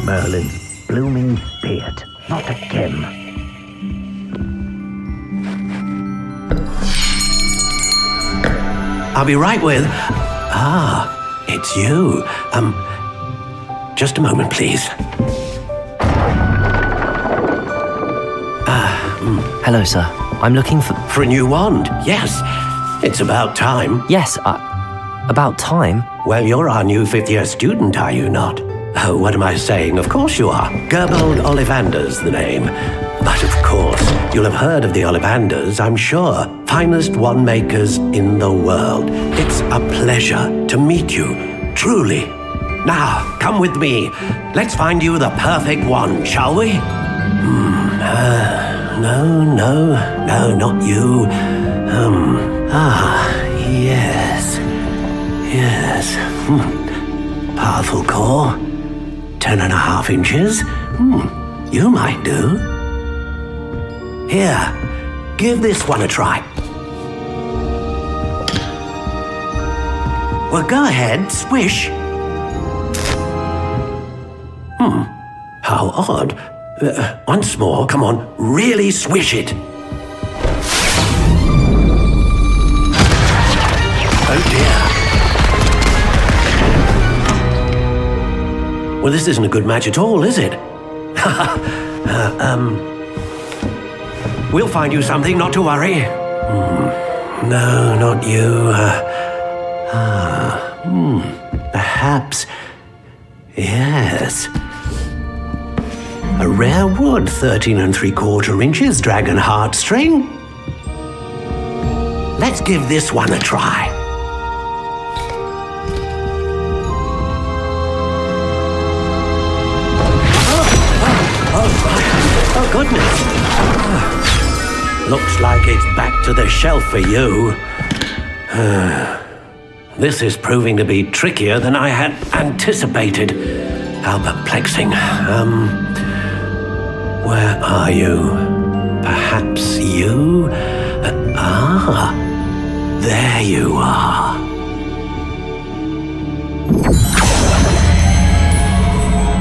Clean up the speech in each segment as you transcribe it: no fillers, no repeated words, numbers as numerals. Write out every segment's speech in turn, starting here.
Merlin's blooming beard. Not again. I'll be right with... it's you. Just a moment, please. Hello, sir. I'm looking for... For a new wand, yes. It's about time. Yes, about time? Well, you're our new fifth-year student, are you not? Oh, what am I saying? Of course you are. Gerbold Ollivander's the name. But of course, you'll have heard of the Ollivanders, I'm sure. Finest wand makers in the world. It's a pleasure to meet you, truly. Now, come with me. Let's find you the perfect wand, shall we? No, not you. Yes. Powerful core. 10.5 inches. You might do. Here, give this one a try. Well, go ahead, swish. How odd. Once more, come on, really swish it. Oh dear. Well, this isn't a good match at all, is it? We'll find you something, not to worry. No, not you. Perhaps... Yes. A rare wood, 13 3/4 inches, dragon heartstring. Let's give this one a try. Oh goodness. Looks like it's back to the shelf for you. This is proving to be trickier than I had anticipated. How perplexing. Where are you? Perhaps you? There you are.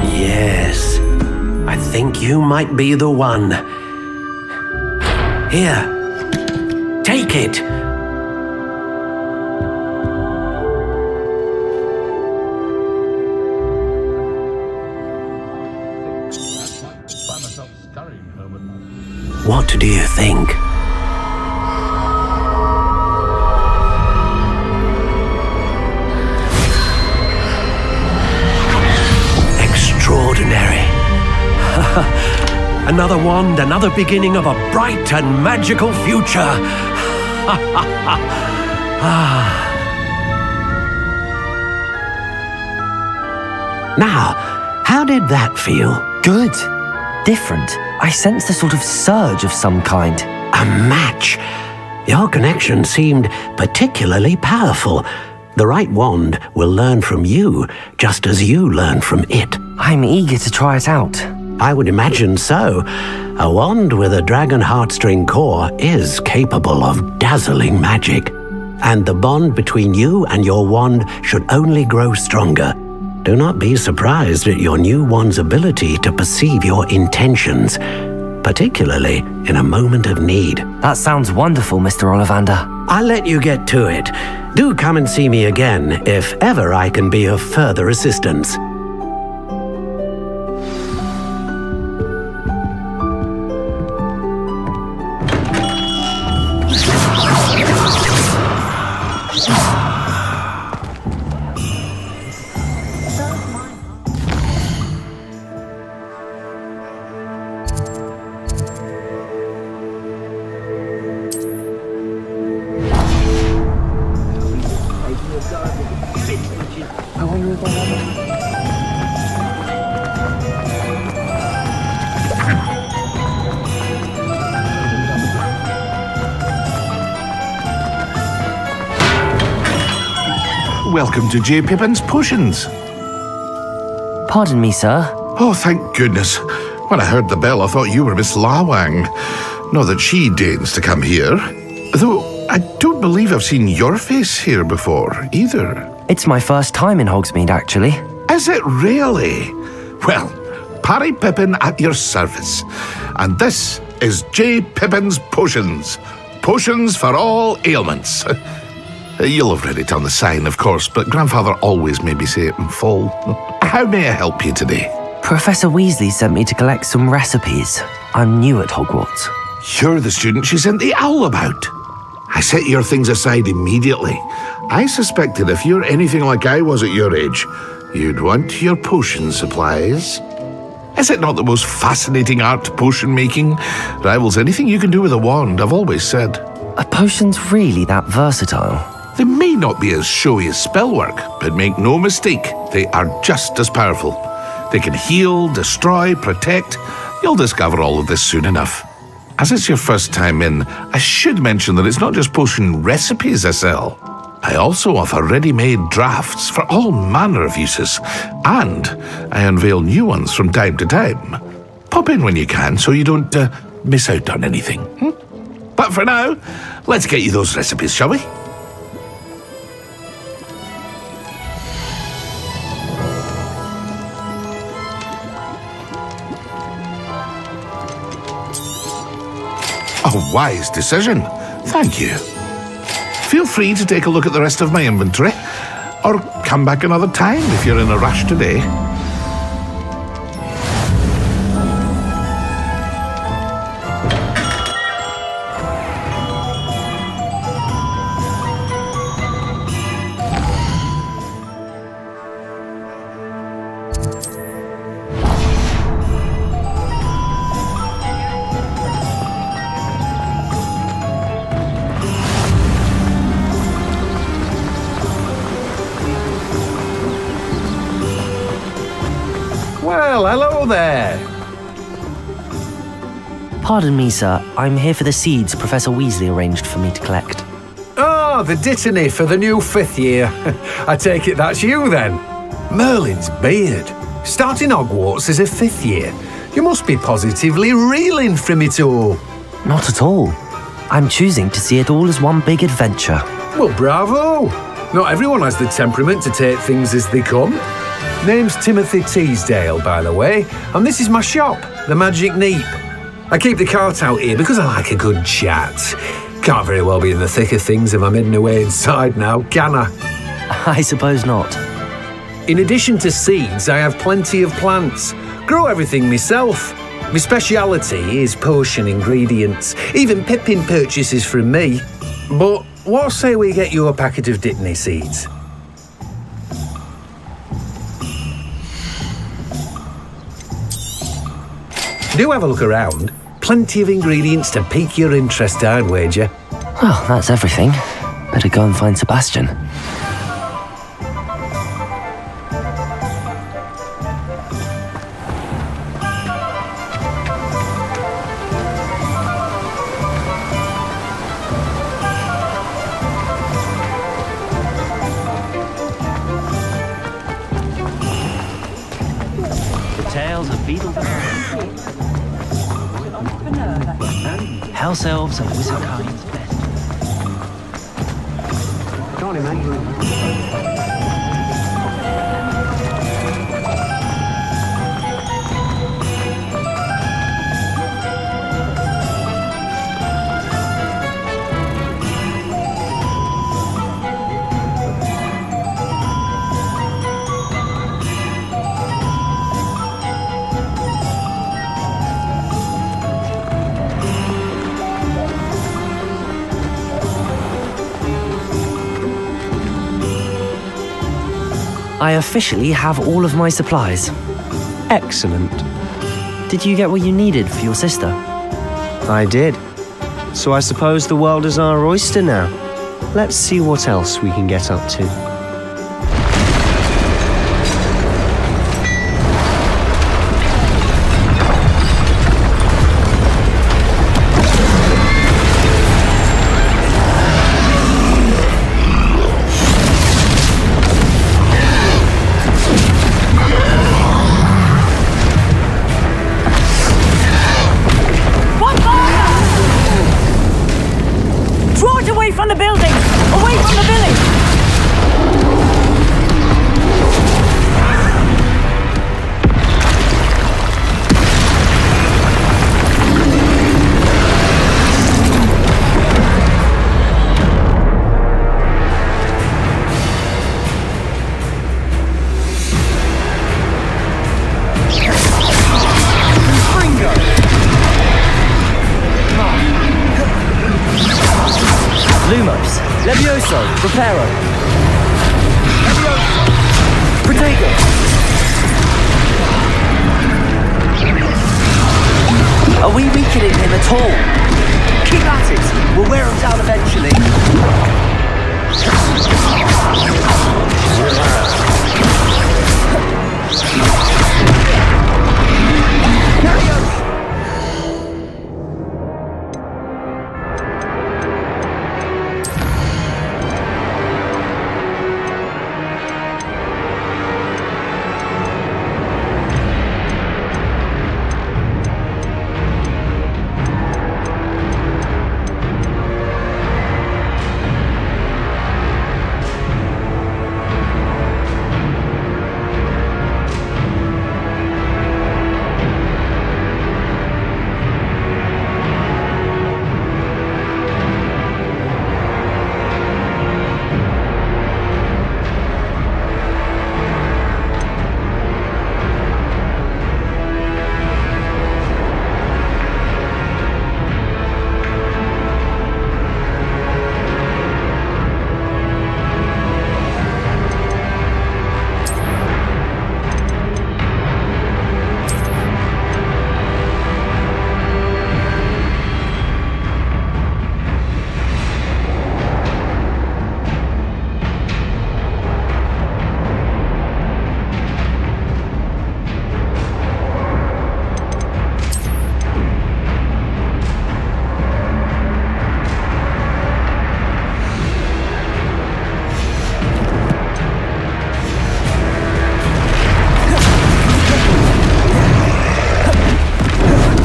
Yes, I think you might be the one. Here, take it. What do you think? Extraordinary. Another wand, another beginning of a bright and magical future. Now, how did that feel? Good. Different. I sensed a sort of surge of some kind. A match. Your connection seemed particularly powerful. The right wand will learn from you, just as you learn from it. I'm eager to try it out. I would imagine so. A wand with a dragon heartstring core is capable of dazzling magic. And the bond between you and your wand should only grow stronger. Do not be surprised at your new wand's ability to perceive your intentions, particularly in a moment of need. That sounds wonderful, Mr. Ollivander. I'll let you get to it. Do come and see me again if ever I can be of further assistance. Welcome to J. Pippin's Potions. Pardon me, sir. Oh, thank goodness. When I heard the bell, I thought you were Miss Lawang. Not that she deigns to come here. Though I don't believe I've seen your face here before, either. It's my first time in Hogsmeade, actually. Is it really? Well, Parry Pippin at your service. And this is J. Pippin's Potions. Potions for all ailments. You'll have read it on the sign, of course, but Grandfather always made me say it in full. How may I help you today? Professor Weasley sent me to collect some recipes. I'm new at Hogwarts. You're the student she sent the owl about. I set your things aside immediately. I suspected if you're anything like I was at your age, you'd want your potion supplies. Is it not the most fascinating art, potion making? Rivals anything you can do with a wand, I've always said. Are potions really that versatile? They may not be as showy as spellwork, but make no mistake, they are just as powerful. They can heal, destroy, protect. You'll discover all of this soon enough. As it's your first time in, I should mention that it's not just potion recipes I sell. I also offer ready-made drafts for all manner of uses, and I unveil new ones from time to time. Pop in when you can so you don't miss out on anything. But for now, let's get you those recipes, shall we? A wise decision. Thank you. Feel free to take a look at the rest of my inventory, or come back another time if you're in a rush today. Well, hello there. Pardon me, sir. I'm here for the seeds Professor Weasley arranged for me to collect. Oh, the dittany for the new 5th year. I take it that's you then. Merlin's beard. Starting Hogwarts as a 5th year. You must be positively reeling from it all. Not at all. I'm choosing to see it all as one big adventure. Well, bravo. Not everyone has the temperament to take things as they come. Name's Timothy Teasdale, by the way, and this is my shop, the Magic Neep. I keep the cart out here because I like a good chat. Can't very well be in the thick of things if I'm hidden away inside now, can I? I suppose not. In addition to seeds, I have plenty of plants. Grow everything myself. My speciality is potion ingredients. Even Pippin purchases from me. But what say we get you a packet of dittany seeds? Do have a look around. Plenty of ingredients to pique your interest, I'd wager. Well, that's everything. Better go and find Sebastian. The tales of Beetle House elves and wizard kinds best. I officially have all of my supplies. Excellent. Did you get what you needed for your sister? I did. So I suppose the world is our oyster now. Let's see what else we can get up to. Draw it away from the building! Away from the village! Levioso, Reparo. Levioso. Protego. Are we weakening him at all? Keep at it. We'll wear him down eventually. Carry on.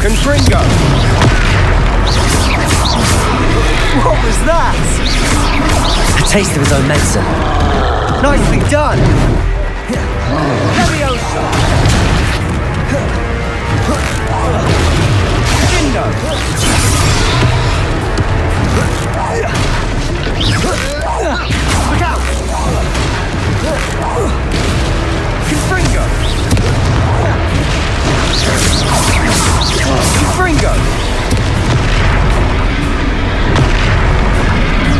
Confringo! What was that? A taste of his own medicine. Nicely done! Levioso! Indo! Look out! Confringo! Confringo!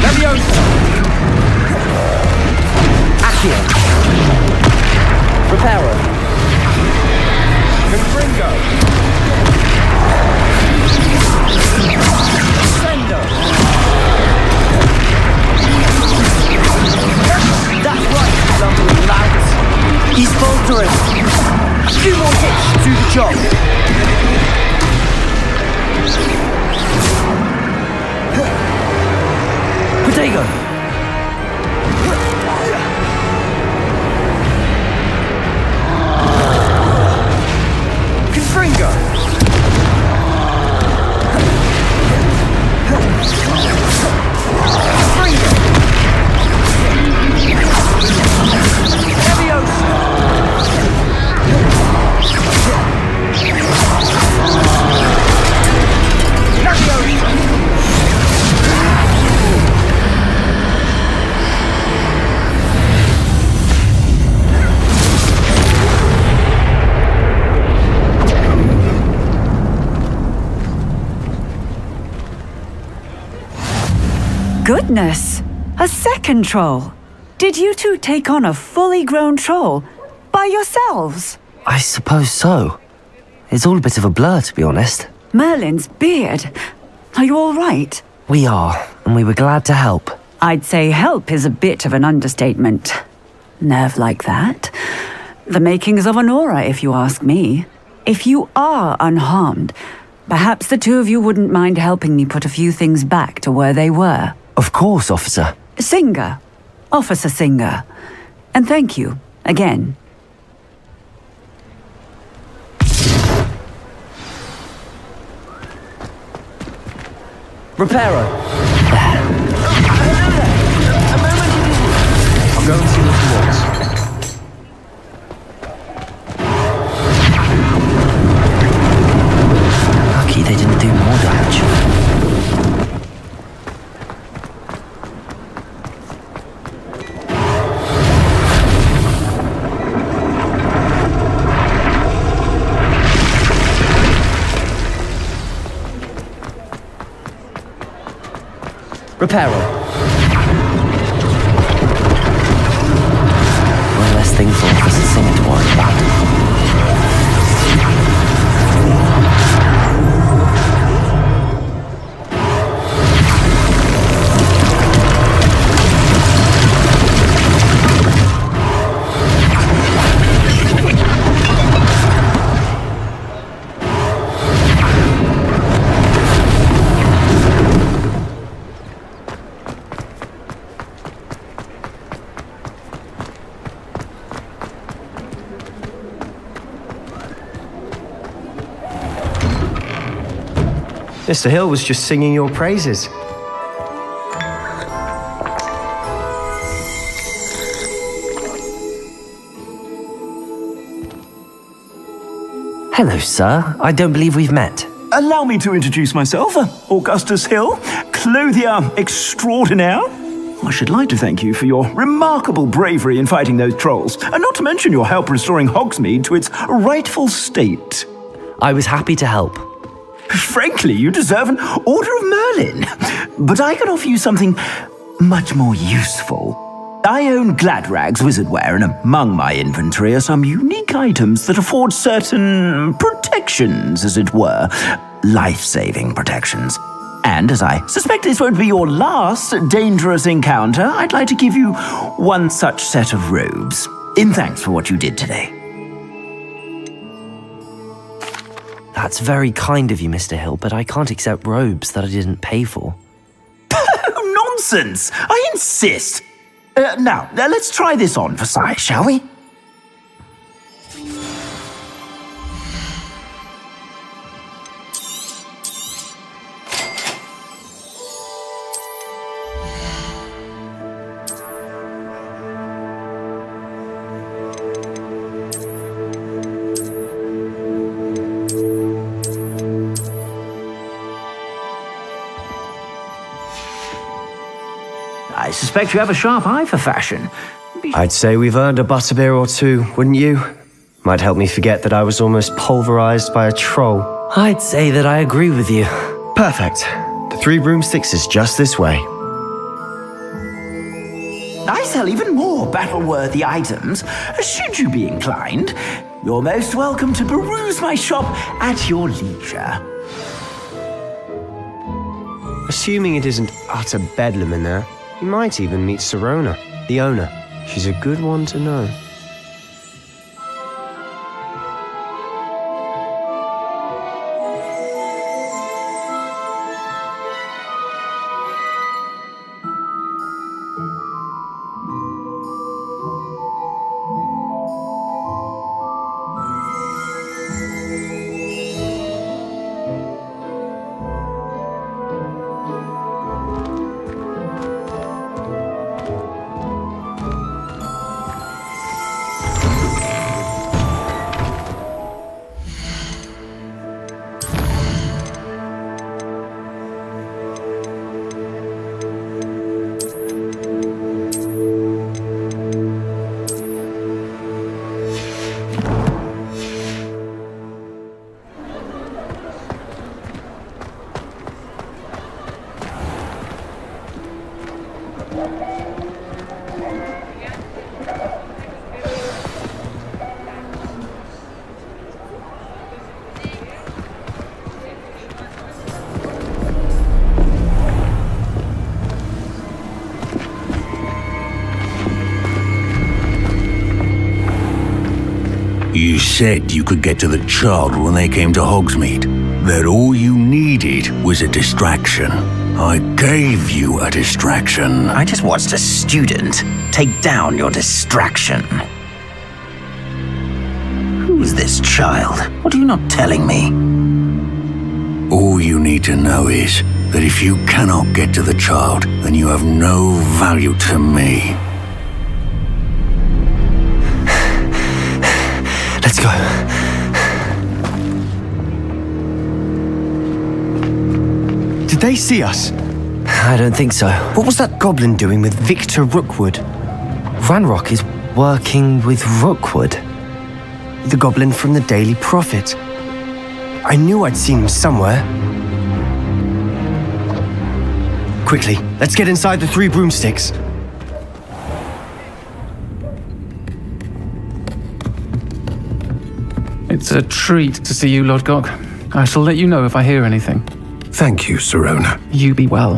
Levioso! Accio! Reparo! Confringo! Sendo! That's right, lumbering lads! He's faltering! A few more hits to do the job! Protego! Confringo! Confringo! Levioso! Goodness! A second troll! Did you two take on a fully grown troll by yourselves? I suppose so. It's all a bit of a blur, to be honest. Merlin's beard. Are you all right? We are, and we were glad to help. I'd say help is a bit of an understatement. Nerve like that. The makings of an aura, if you ask me. If you are unharmed, perhaps the two of you wouldn't mind helping me put a few things back to where they were. Of course, officer. Singer. Officer Singer. And thank you, again. Reparo. I'll go and see what he wants. Lucky they didn't do more damage. Reparo. Mr. Hill was just singing your praises. Hello, sir. I don't believe we've met. Allow me to introduce myself, Augustus Hill, clothier extraordinaire. I should like to thank you for your remarkable bravery in fighting those trolls, and not to mention your help restoring Hogsmeade to its rightful state. I was happy to help. Frankly, you deserve an Order of Merlin, but I can offer you something much more useful. I own Gladrag's wizardware, and among my inventory are some unique items that afford certain protections, as it were. Life-saving protections. And as I suspect this won't be your last dangerous encounter, I'd like to give you one such set of robes, in thanks for what you did today. That's very kind of you, Mr. Hill, but I can't accept robes that I didn't pay for. Nonsense! I insist! Now, let's try this on for size, shall we? I suspect you have a sharp eye for fashion. I'd say we've earned a butterbeer or two, wouldn't you? Might help me forget that I was almost pulverized by a troll. I'd say that I agree with you. Perfect. The Three Broomsticks is just this way. I sell even more battle-worthy items. Should you be inclined, you're most welcome to peruse my shop at your leisure. Assuming it isn't utter bedlam in there, you might even meet Sirona, the owner. She's a good one to know. You said you could get to the child when they came to Hogsmeade. That all you needed was a distraction. I gave you a distraction. I just watched a student take down your distraction. Who's this child? What are you not telling me? All you need to know is that if you cannot get to the child, then you have no value to me. Let's go. Did they see us? I don't think so. What was that goblin doing with Victor Rookwood? Ranrock is working with Rookwood. The goblin from the Daily Prophet. I knew I'd seen him somewhere. Quickly, let's get inside the Three Broomsticks. It's a treat to see you, Lodgok. I shall let you know if I hear anything. Thank you, Sirona. You be well.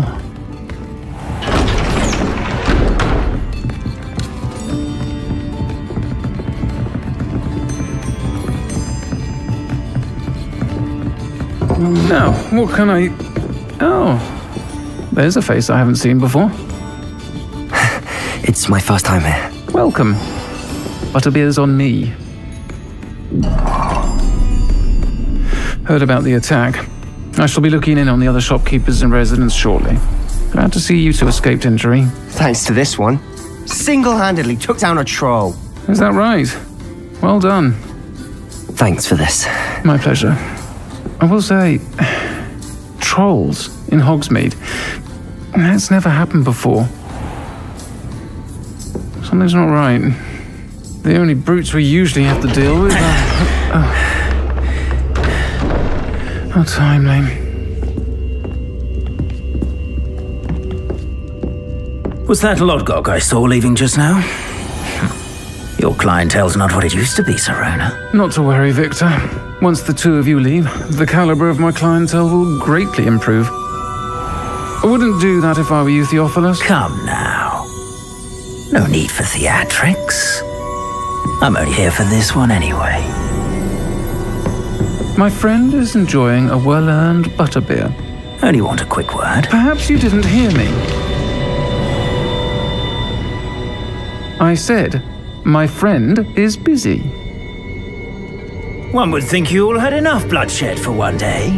Now, what can I... Oh, there's a face I haven't seen before. It's my first time here. Welcome. Butterbeer's on me. Heard about the attack. I shall be looking in on the other shopkeepers and residents shortly. Glad to see you two escaped injury. Thanks to this one. Single-handedly took down a troll. Is that right? Well done. Thanks for this. My pleasure. I will say, trolls in Hogsmeade. That's never happened before. Something's not right. The only brutes we usually have to deal with are... How timely. Was that Lodgok I saw leaving just now? Your clientele's not what it used to be, Serona. Not to worry, Victor. Once the two of you leave, the caliber of my clientele will greatly improve. I wouldn't do that if I were you, Theophilus. Come now. No need for theatrics. I'm only here for this one anyway. My friend is enjoying a well-earned butterbeer. Only want a quick word. Perhaps you didn't hear me. I said, my friend is busy. One would think you all had enough bloodshed for one day.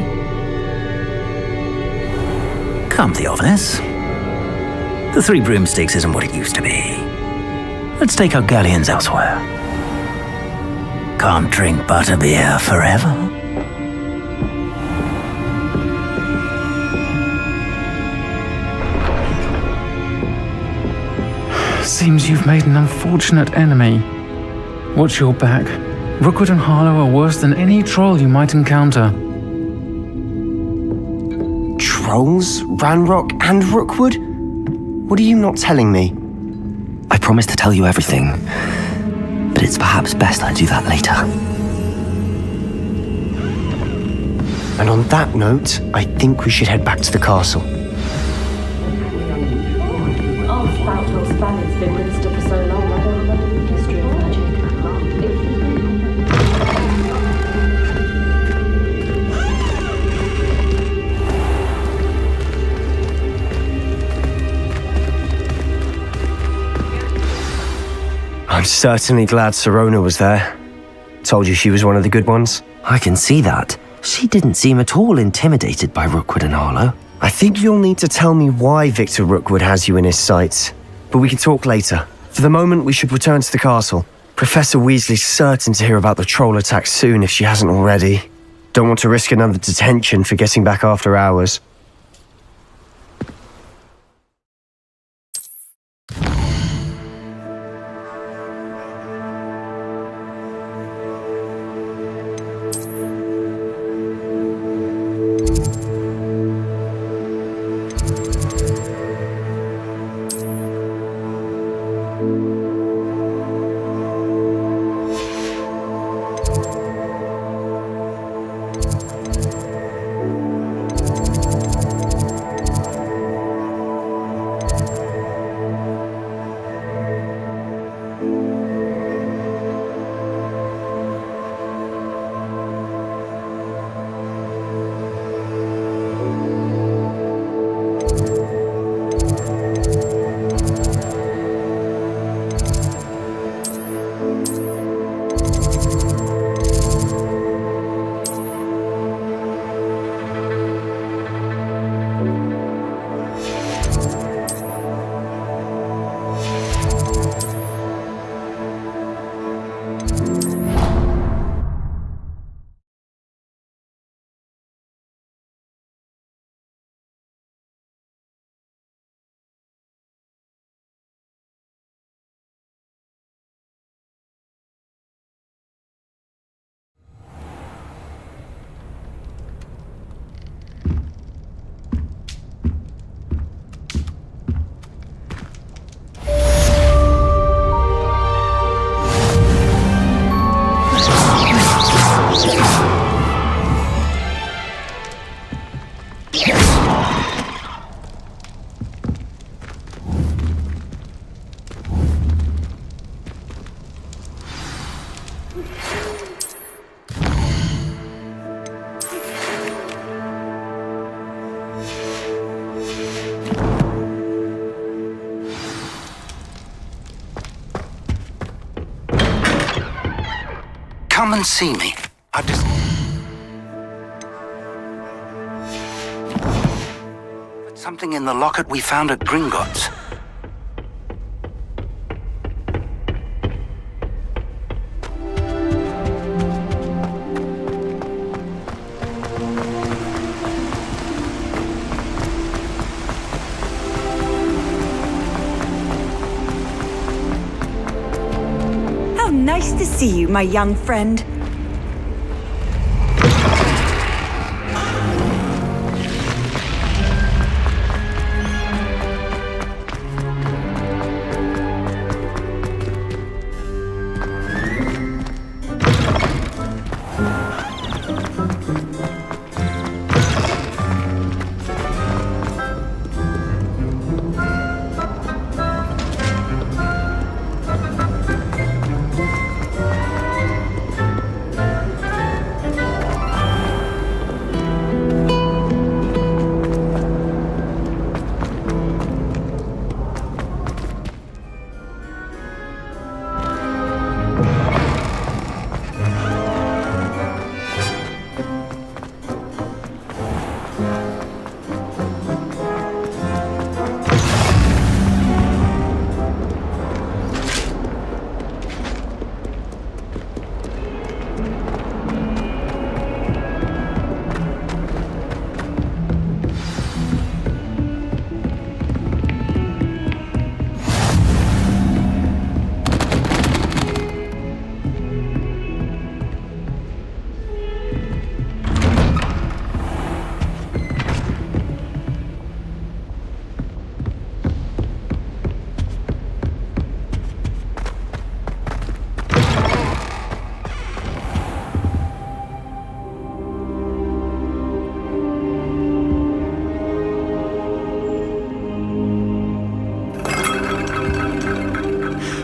Come, Theophilus. The Three Broomsticks isn't what it used to be. Let's take our galleons elsewhere. Can't drink butterbeer forever. Seems you've made an unfortunate enemy. Watch your back. Rookwood and Harlow are worse than any troll you might encounter. Trolls, Ranrock, and Rookwood? What are you not telling me? I promised to tell you everything, but it's perhaps best I do that later. And on that note, I think we should head back to the castle. It's been ministered for so long, I don't know the history of magic. I'm certainly glad Serona was there. Told you she was one of the good ones. I can see that. She didn't seem at all intimidated by Rookwood and Harlow. I think you'll need to tell me why Victor Rookwood has you in his sights. But we can talk later. For the moment, we should return to the castle. Professor Weasley's certain to hear about the troll attack soon if she hasn't already. Don't want to risk another detention for getting back after hours. Come and see me. something in the locket we found at Gringotts. How nice to see you, my young friend.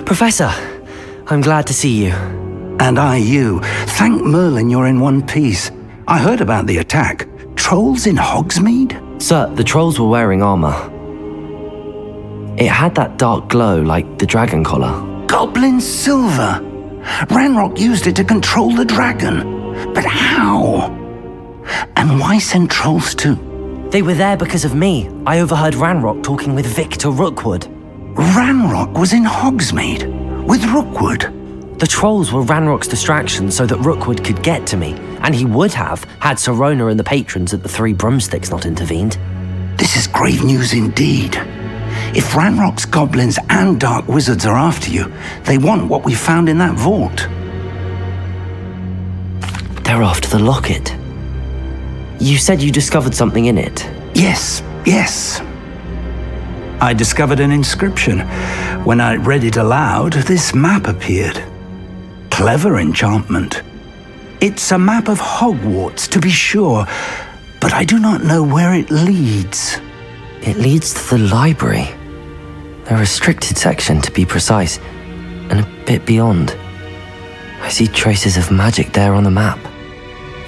Professor, I'm glad to see you. And I you. Thank Merlin you're in one piece. I heard about the attack. Trolls in Hogsmeade? Sir, the trolls were wearing armor. It had that dark glow like the dragon collar. Goblin silver! Ranrock used it to control the dragon. But how? And why send trolls too? They were there because of me. I overheard Ranrock talking with Victor Rookwood. Ranrock was in Hogsmeade with Rookwood. The trolls were Ranrock's distraction so that Rookwood could get to me, and he would have had Sirona and the patrons at the Three Broomsticks not intervened. This is grave news indeed. If Ranrock's goblins and dark wizards are after you, they want what we found in that vault. They're after the locket. You said you discovered something in it. Yes. I discovered an inscription. When I read it aloud, this map appeared. Clever enchantment. It's a map of Hogwarts, to be sure, but I do not know where it leads. It leads to the library. A restricted section, to be precise, and a bit beyond. I see traces of magic there on the map.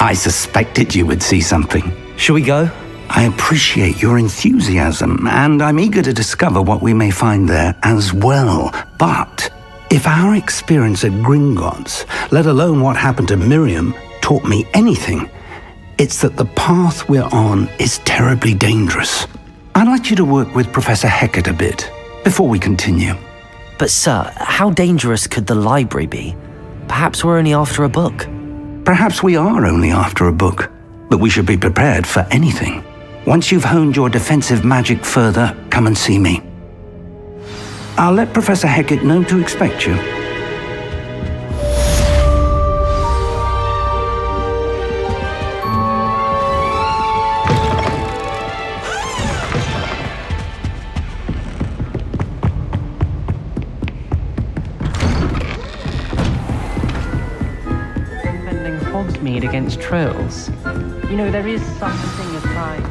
I suspected you would see something. Shall we go? I appreciate your enthusiasm, and I'm eager to discover what we may find there as well. But if our experience at Gringotts, let alone what happened to Miriam, taught me anything, it's that the path we're on is terribly dangerous. I'd like you to work with Professor Hecat a bit before we continue. But sir, how dangerous could the library be? Perhaps we're only after a book. Perhaps we are only after a book, but we should be prepared for anything. Once you've honed your defensive magic further, come and see me. I'll let Professor Hecat know to expect you. Defending Hogsmeade against trolls. You know, there is something aside.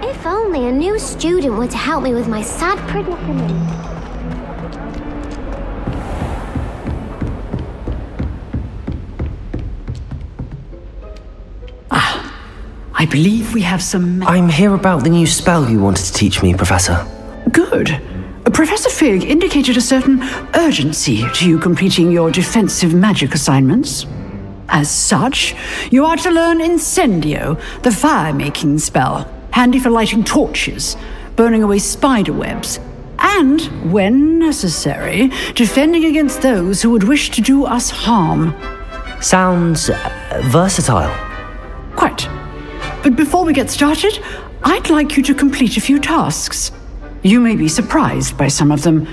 If only a new student were to help me with my sad predicament. I believe we have some... I'm here about the new spell you wanted to teach me, Professor. Good. Professor Fig indicated a certain urgency to you completing your defensive magic assignments. As such, you are to learn Incendio, the fire-making spell, handy for lighting torches, burning away spider webs, and, when necessary, defending against those who would wish to do us harm. Sounds versatile. Quite. But before we get started, I'd like you to complete a few tasks. You may be surprised by some of them.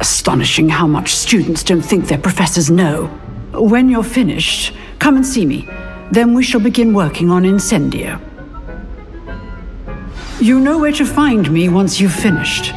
Astonishing how much students don't think their professors know. When you're finished, come and see me. Then we shall begin working on Incendio. You know where to find me once you've finished.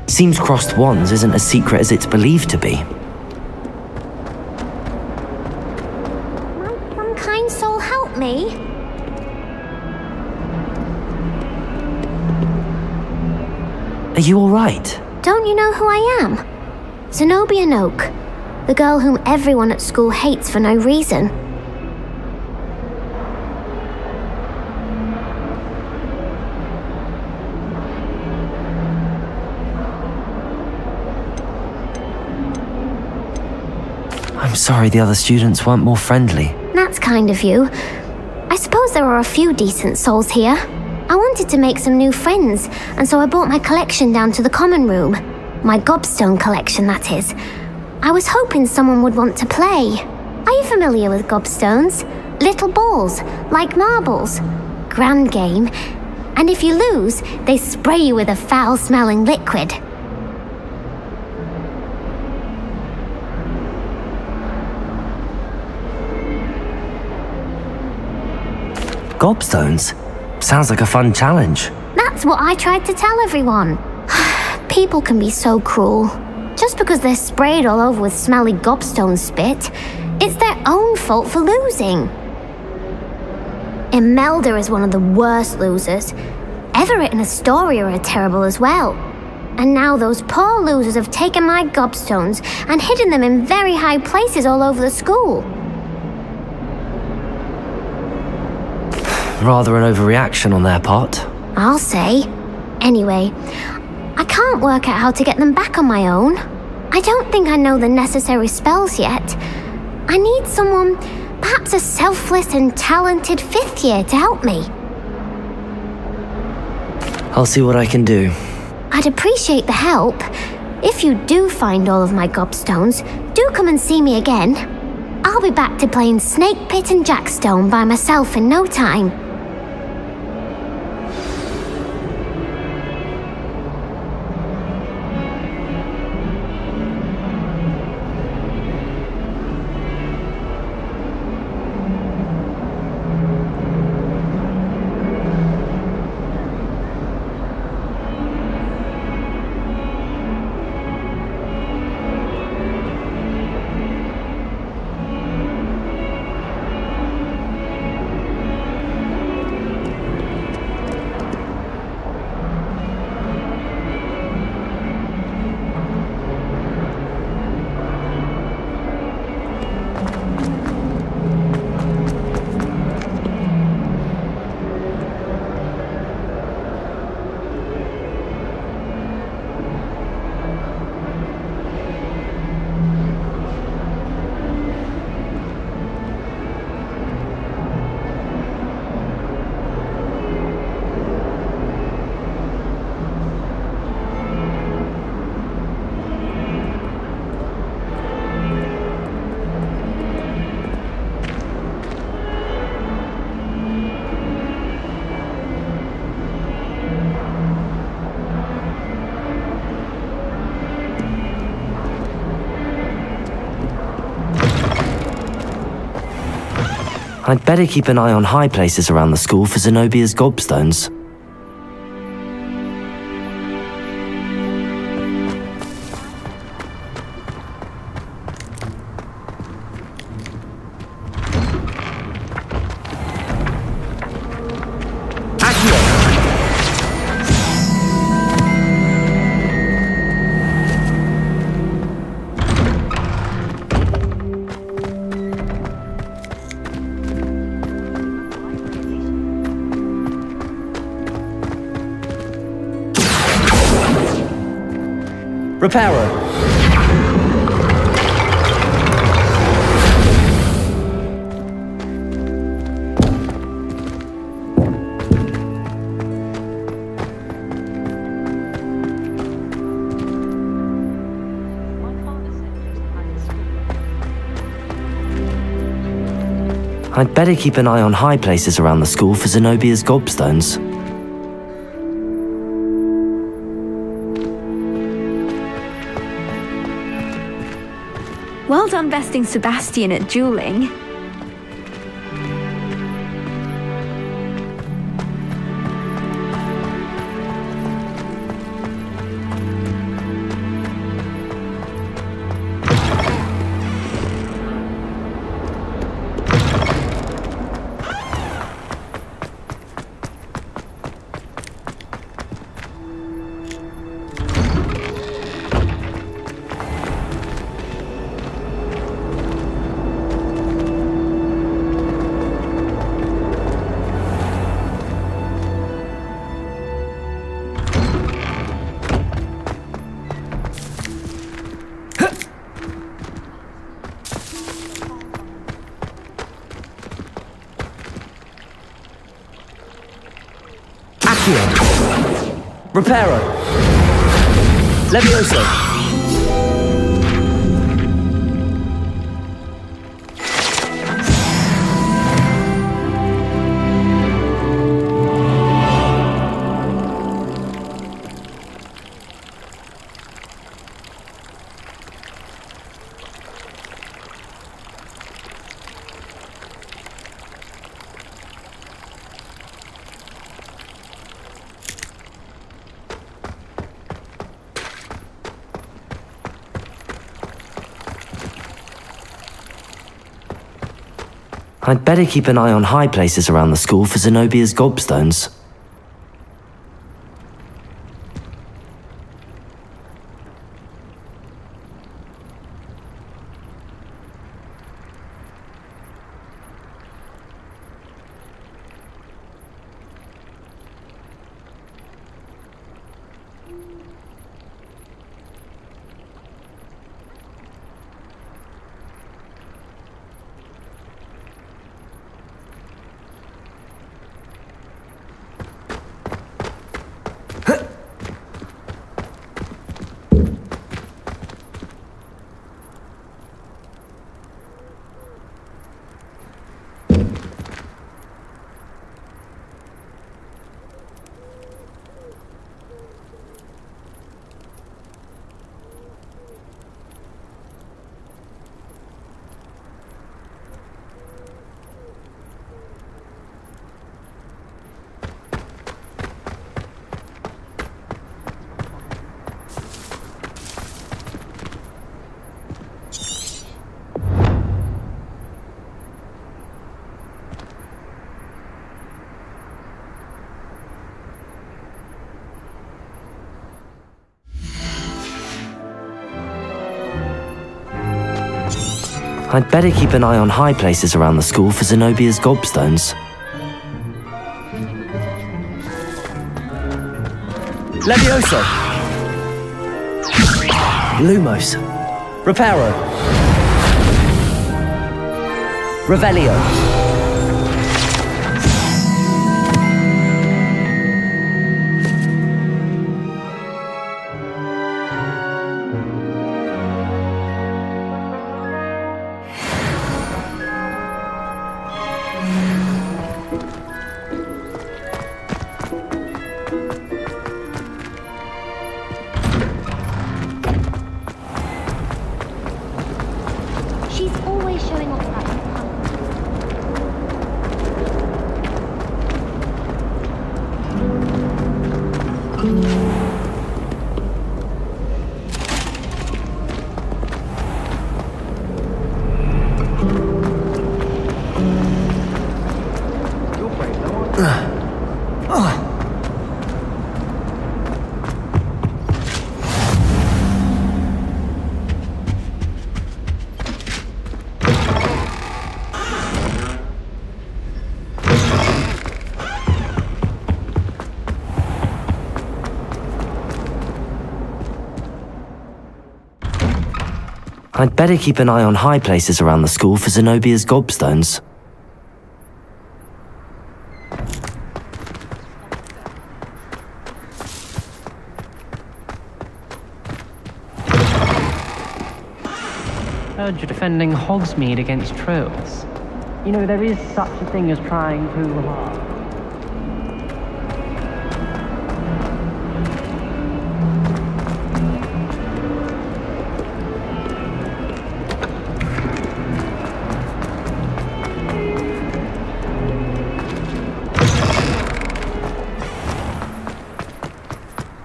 Seems crossed wands isn't as secret as it's believed to be. Might some kind soul help me? Are you alright? Don't you know who I am? Zenobia Noak, the girl whom everyone at school hates for no reason. I'm sorry the other students weren't more friendly. That's kind of you. I suppose there are a few decent souls here. I wanted to make some new friends, and so I brought my collection down to the common room. My gobstone collection, that is. I was hoping someone would want to play. Are you familiar with gobstones? Little balls, like marbles. Grand game. And if you lose, they spray you with a foul-smelling liquid. Gobstones? Sounds like a fun challenge. That's what I tried to tell everyone. People can be so cruel. Just because they're sprayed all over with smelly gobstone spit, it's their own fault for losing. Imelda is one of the worst losers. Everett and Astoria are terrible as well. And now those poor losers have taken my gobstones and hidden them in very high places all over the school. Rather an overreaction on their part. I'll say. Anyway, I can't work out how to get them back on my own. I don't think I know the necessary spells yet. I need someone, perhaps a selfless and talented fifth year to help me. I'll see what I can do. I'd appreciate the help. If you do find all of my gobstones, do come and see me again. I'll be back to playing Snake Pit and Jackstone by myself in no time. I'd better keep an eye on high places around the school for Zenobia's gobstones. Reparo. I'd better keep an eye on high places around the school for Zenobia's gobstones. Well done besting Sebastian at dueling. Reparo. Levioso. I'd better keep an eye on high places around the school for Zenobia's gobstones. I'd better keep an eye on high places around the school for Zenobia's gobstones. Levioso. Lumos. Reparo. Revelio. She's always showing off that. I'd better keep an eye on high places around the school for Zenobia's gobstones. Heard you're defending Hogsmeade against trolls. You know, there is such a thing as trying too hard.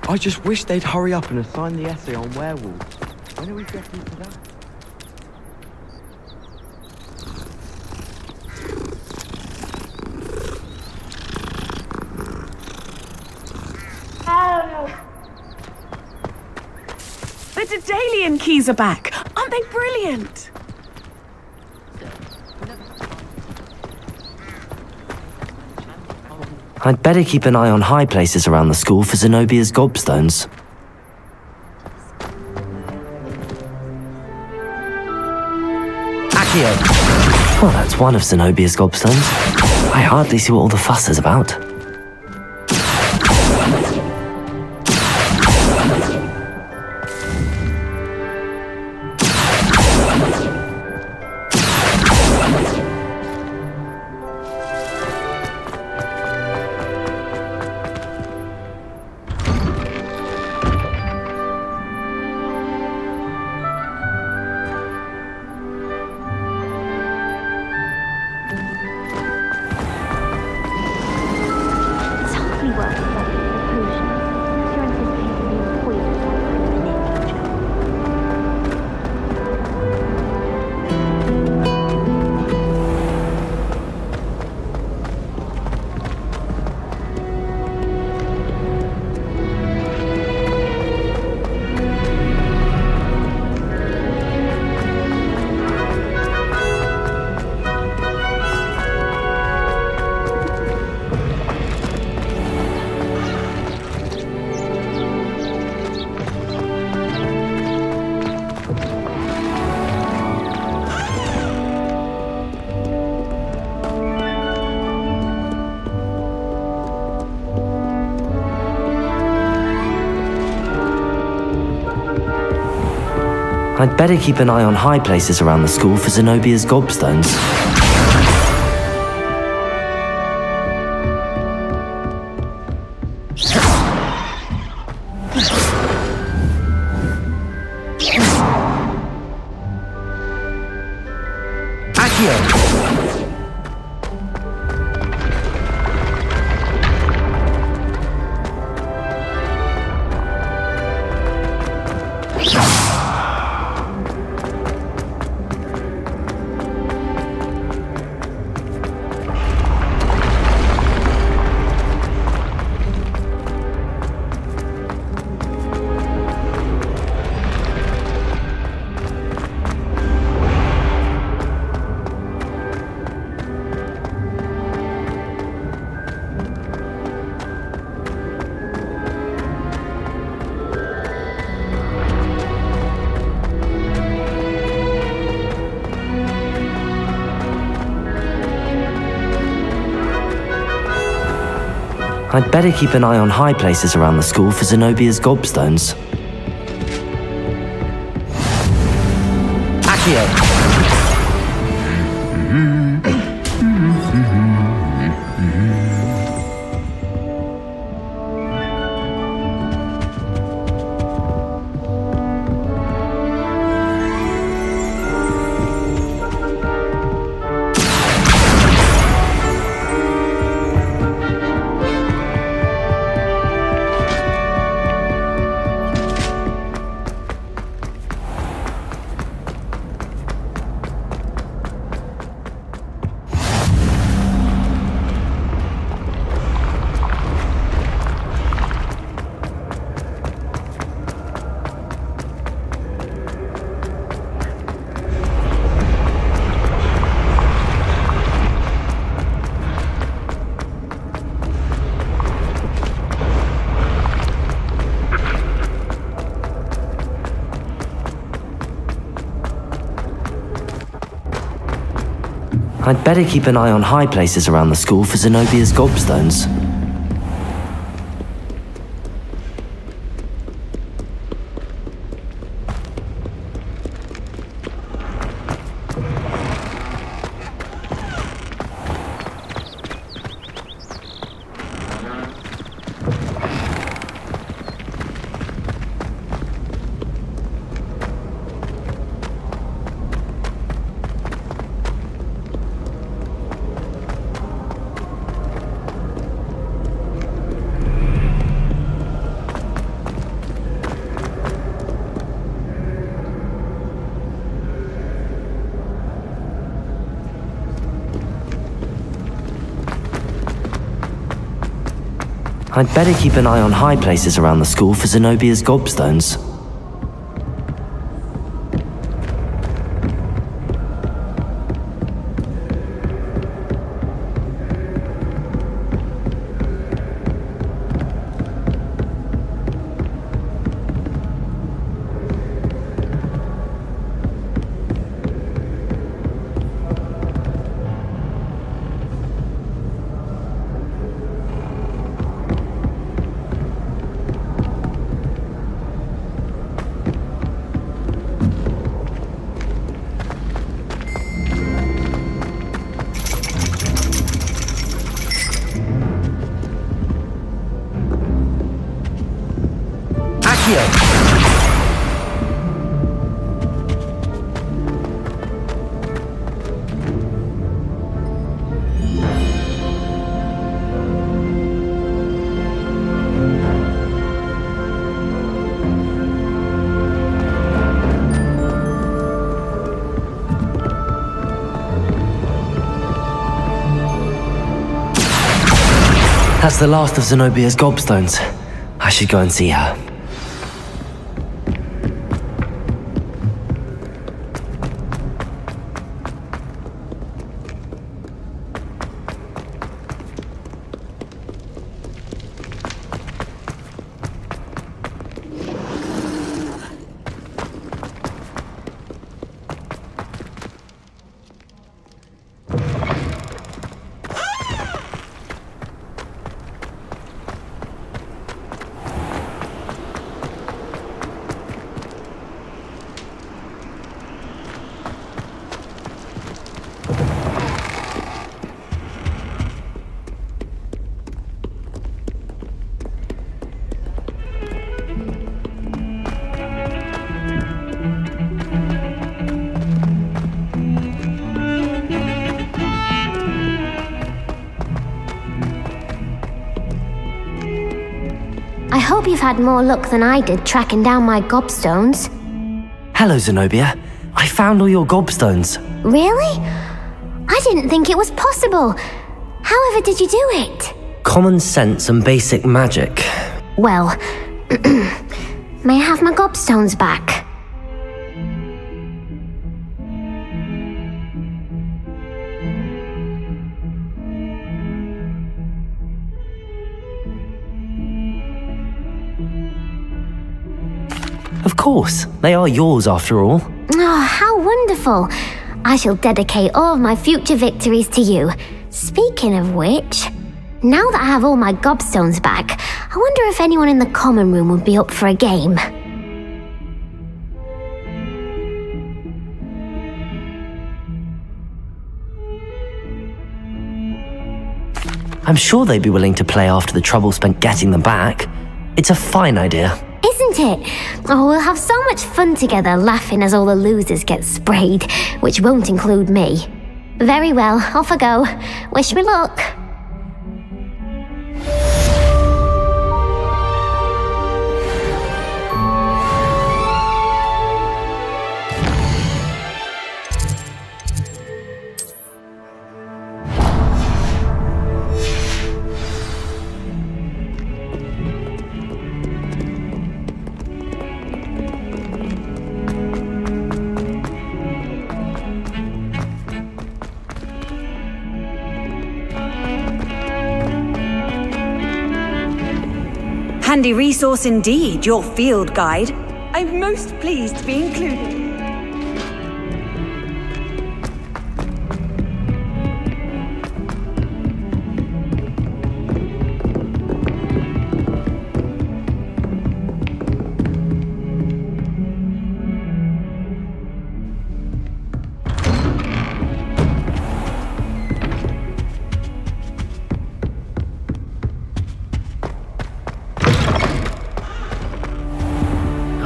I just wish they'd hurry up and assign the essay on werewolves. When are we getting to that? The Daedalian keys are back! Aren't they brilliant? I'd better keep an eye on high places around the school for Zenobia's gobstones. Accio! Well, that's one of Zenobia's gobstones. I hardly see what all the fuss is about. I'd better keep an eye on high places around the school for Zenobia's gobstones. I'd better keep an eye on high places around the school for Zenobia's gobstones. Accio! I'd better keep an eye on high places around the school for Zenobia's gobstones. I'd better keep an eye on high places around the school for Zenobia's gobstones. That's the last of Zenobia's gobstones. I should go and see her. I hope you've had more luck than I did tracking down my gobstones. Hello, Zenobia. I found all your gobstones. Really? I didn't think it was possible. However did you do it? Common sense and basic magic. Well, may I have my gobstones back? Of course, they are yours after all. Oh, how wonderful. I shall dedicate all of my future victories to you. Speaking of which, now that I have all my gobstones back, I wonder if anyone in the common room would be up for a game. I'm sure they'd be willing to play after the trouble spent getting them back. It's a fine idea. Isn't it? Oh, we'll have so much fun together laughing as all the losers get sprayed, which won't include me. Very well, off I go. Wish me luck. Handy resource indeed, your field guide. I'm most pleased to be included.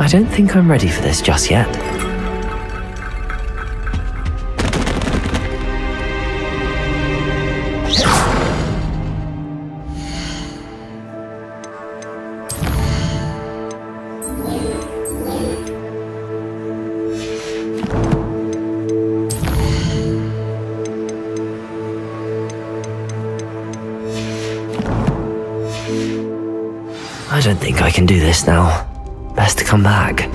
don't think I'm ready for this just yet. I don't think I can do this now. Best to come back.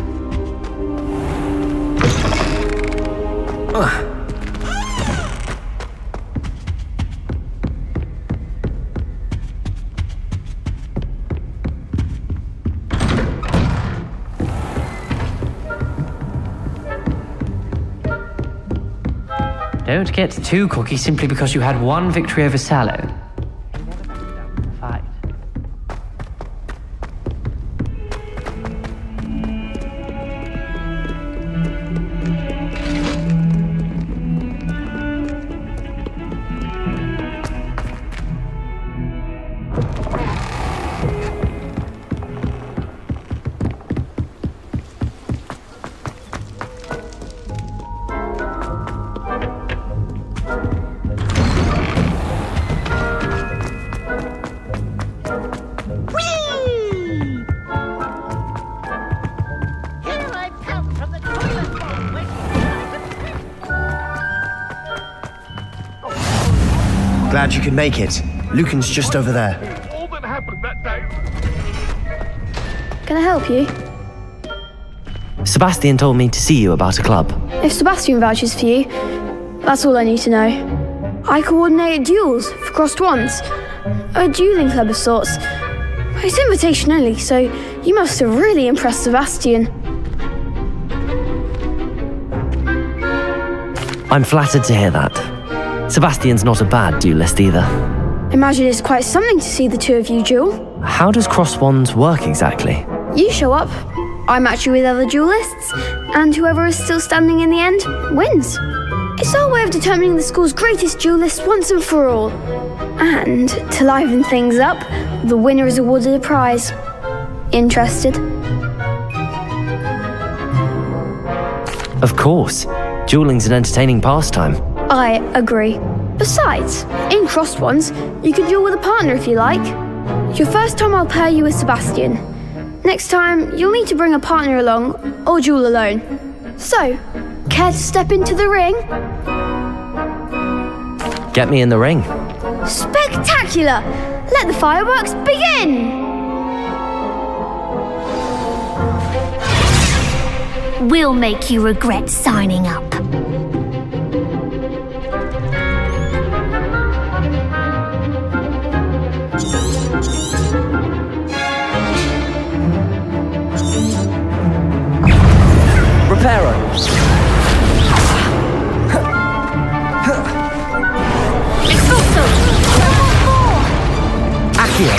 Don't get too cocky simply because you had one victory over Sallow. Glad you could make it. Lucan's just over there. Can I help you? Sebastian told me to see you about a club. If Sebastian vouches for you, that's all I need to know. I coordinate duels for crossed wands. A dueling club of sorts. It's invitation only, so you must have really impressed Sebastian. I'm flattered to hear that. Sebastian's not a bad duelist either. Imagine it's quite something to see the two of you duel. How does cross wands work exactly? You show up, I match you with other duelists, and whoever is still standing in the end wins. It's our way of determining the school's greatest duelist once and for all. And to liven things up, the winner is awarded a prize. Interested? Of course. Dueling's an entertaining pastime. I agree. Besides, in crossed ones, you can duel with a partner if you like. Your first time I'll pair you with Sebastian. Next time, you'll need to bring a partner along, or duel alone. So, care to step into the ring? Get me in the ring. Spectacular! Let the fireworks begin! We'll make you regret signing up. Reparo. Expulso! Accio.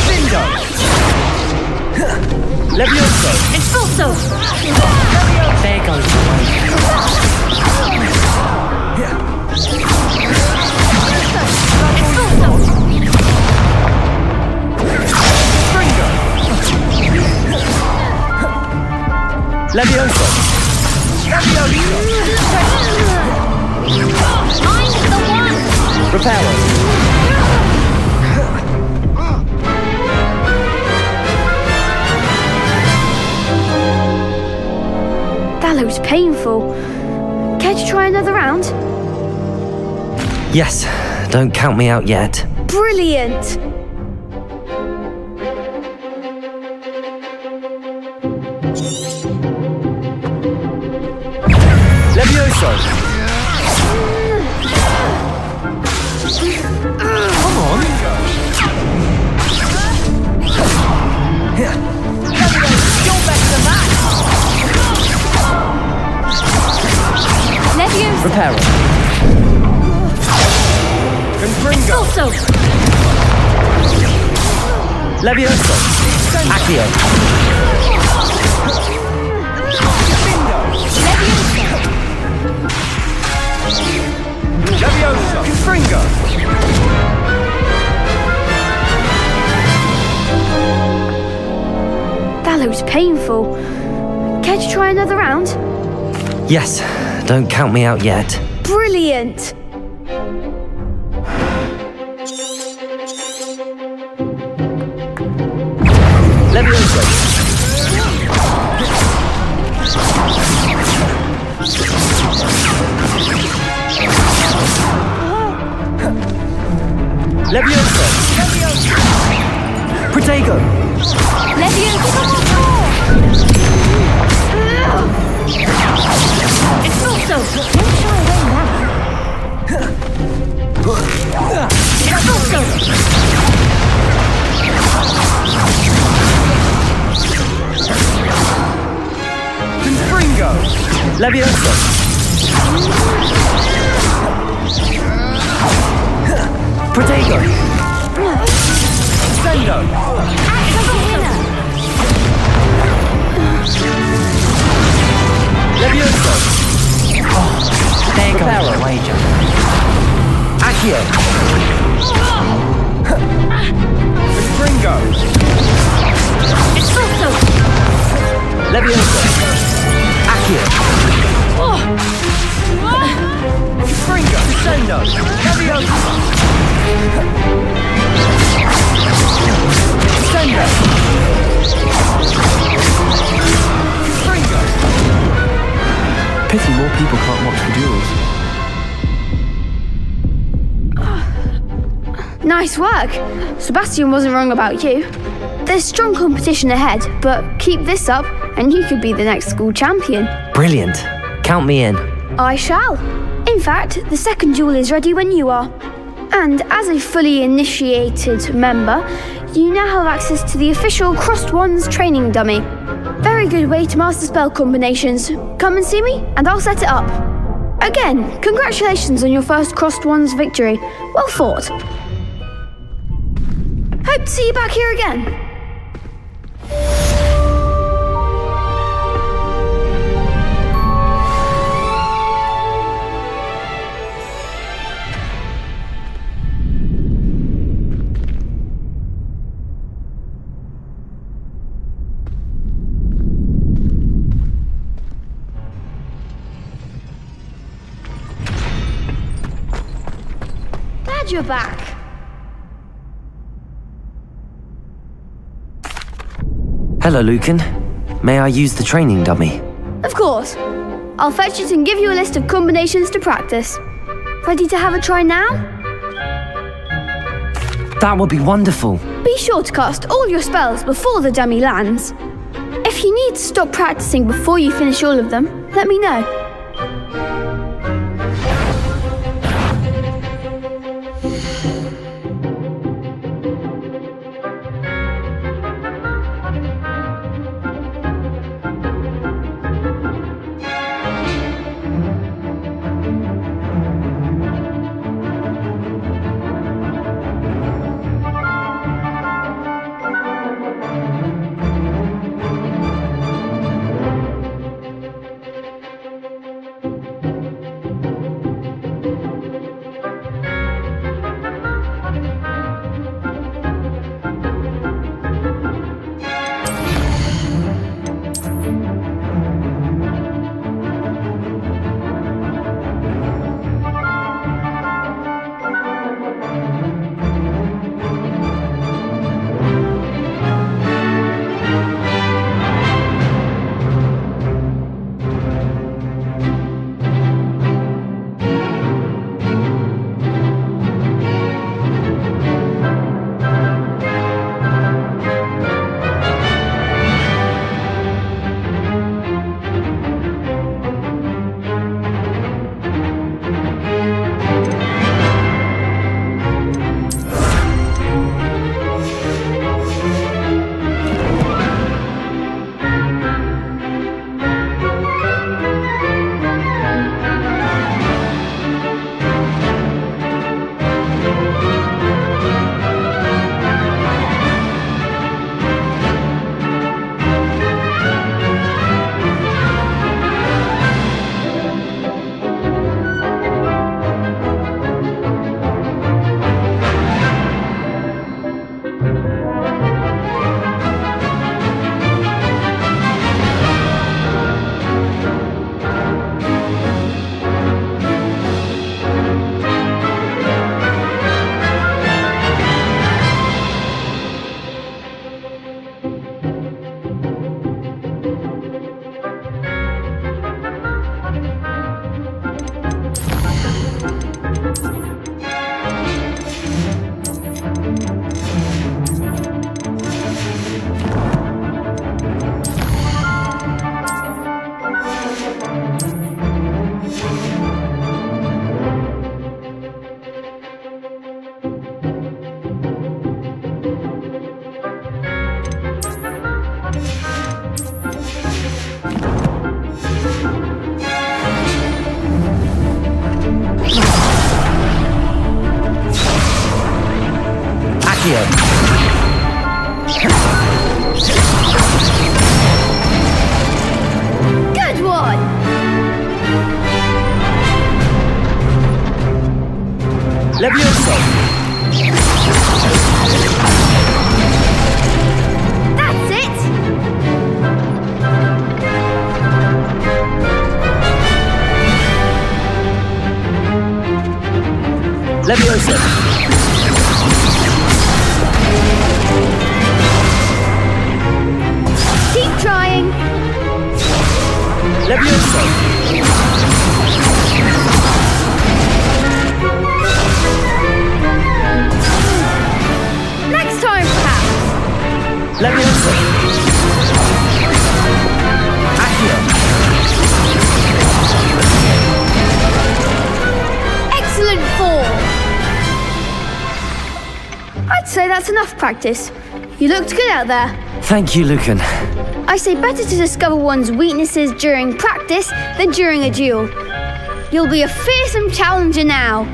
Bingo. Levioso. Expulso! There goes the Levioso! I'm the one! Reparo! That looks painful. Care to try another round? Yes, don't count me out yet. Brilliant! Levioso! Come on! You're better than that! Levioso! Reparo! Confringo! Expulso! Levioso! Accio! Levioso! Confringo! That looks painful. Care to try another round? Yes, don't count me out yet. Brilliant! Levioso. Levioso. Protego. Levioso! It's not so. Don't shy away now. It's not so. Confringo. Levioso. Protego. Sendo. Levioso. There goes Reparo. the wager. Accio. Confringo. It's not so. Levioso. Accio. Confringo. Sendo. Levioso. Sendo. Confringo. Pity more people can't watch the duels. Nice work. Sebastian wasn't wrong about you. There's strong competition ahead, but keep this up and you could be the next school champion. Brilliant. Count me in. I shall. In fact, the second duel is ready when you are. And as a fully initiated member, you now have access to the official Crossed Wands training dummy. Very good way to master spell combinations. Come and see me, and I'll set it up. Again, congratulations on your first Crossed Wands victory. Well fought. Hope to see you back here again. Glad you're back. Hello, Lucan. May I use the training dummy? Of course. I'll fetch it and give you a list of combinations to practice. Ready to have a try now? That would be wonderful. Be sure to cast all your spells before the dummy lands. If you need to stop practicing before you finish all of them, let me know. Accio. Good one! Levioso! That's it! Levioso! Keep trying! Levioso! Next time, perhaps! Levioso! Accio! Excellent form! I'd say that's enough practice. You looked good out there. Thank you, Lucan. I say better to discover one's weaknesses during practice than during a duel. You'll be a fearsome challenger now.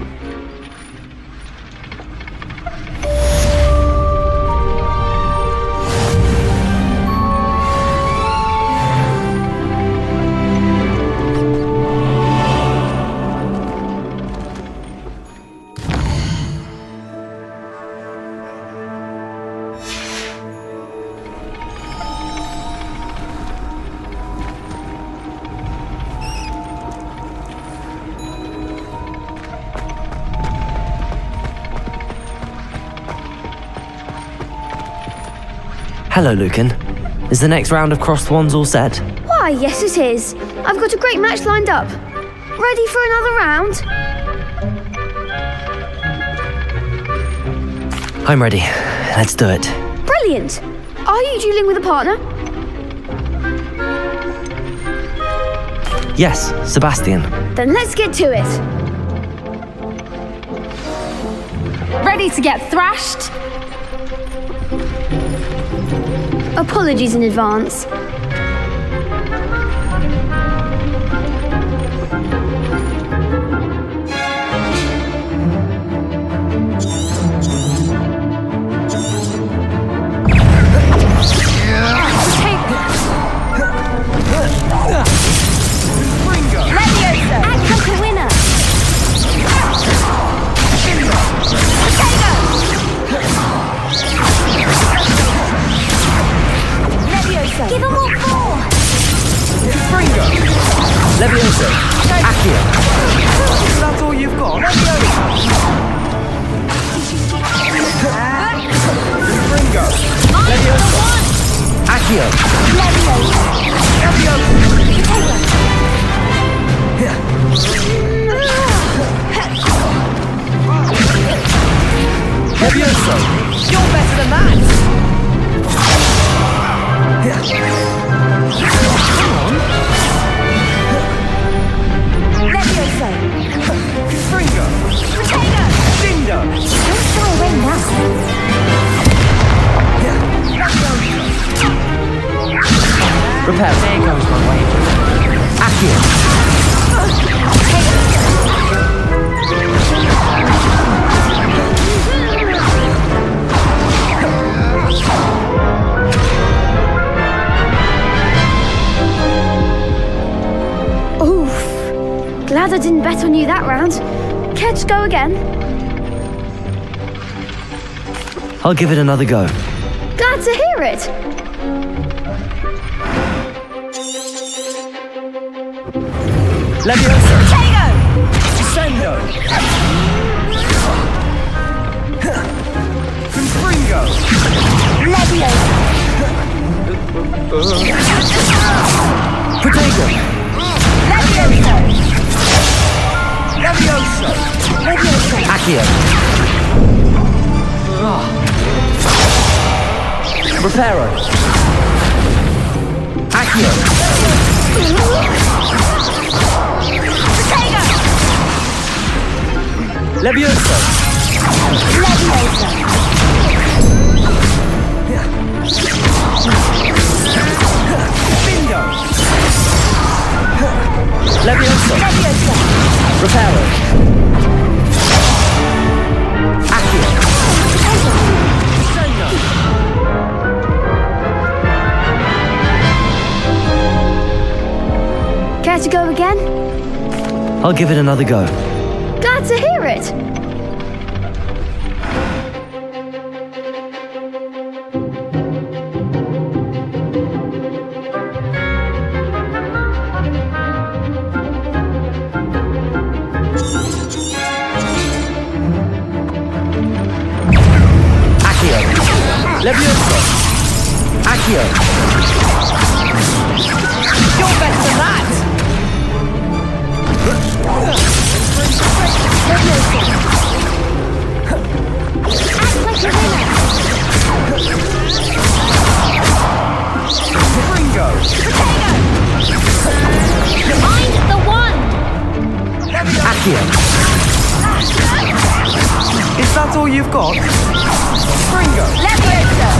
Hello, Lucan. Is the next round of Crossed Wands all set? Why, yes it is. I've got a great match lined up. Ready for another round? I'm ready. Let's do it. Brilliant! Are you dueling with a partner? Yes, Sebastian. Then let's get to it. Ready to get thrashed? Apologies in advance. Give them all four! Fringo! Levioso. Accio. That's all you've got? Fringo! Levioso! Accio. Levioso! You're better than that! Come on! Levioso! Fringo! Potato! Dindo! Don't throw away now! Repair. There goes my wager. Accio. Oof. Glad I didn't bet on you that round. Care to go again? I'll give it another go. Glad to hear it. Levioso! Potato! Descendo! Confringo! Levioso! Potato. Levioso! Levioso! Levioso! Accio. Reparo. Accio. Potato! Levioso! Levioso! Bingo! Levioso! Levioso! Reparo. Accio. Care to go again? I'll give it another go. Glad to hear it. Levioso! Accio! You're better than that! Ringo! Mind the one! Accio! Is that all you've got? Ringo! Levioso!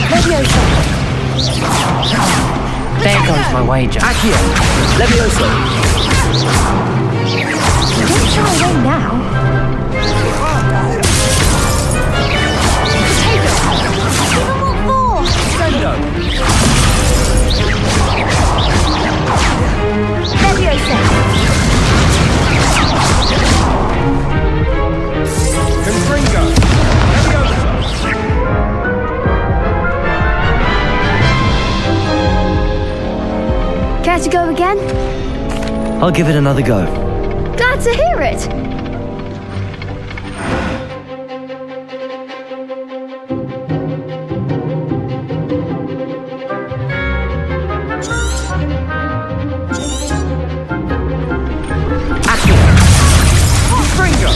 Levioso! There goes my wager. Accio! Levioso! Don't shy away now. Potato! Give 'em all four! Sendo! Levioso! Confringo! Levioso! Care to go again? I'll give it another go. Glad to hear it. Confringo!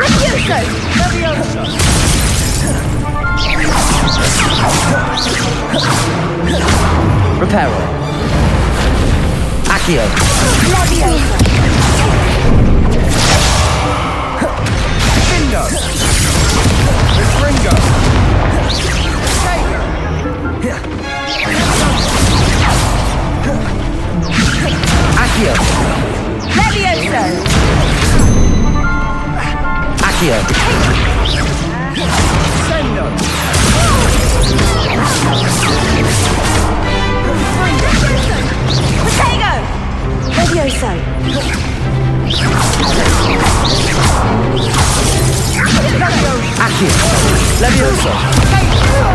Levioso! Levioso! Reparo. Accio. Levioso! Sendo! Confringo! Accio! Levioso! Accio. Sendo! Potato! Levioso! Accio!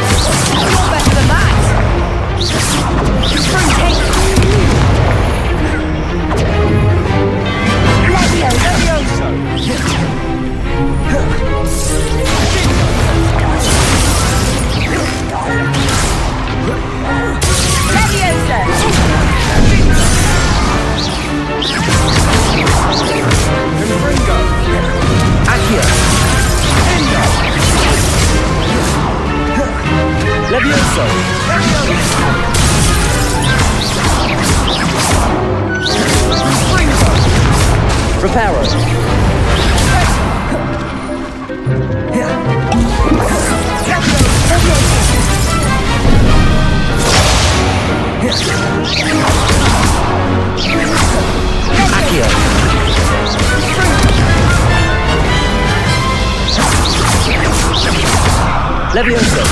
Levioso! You're better than that! Levioso! Reparo! Accio! Levioso!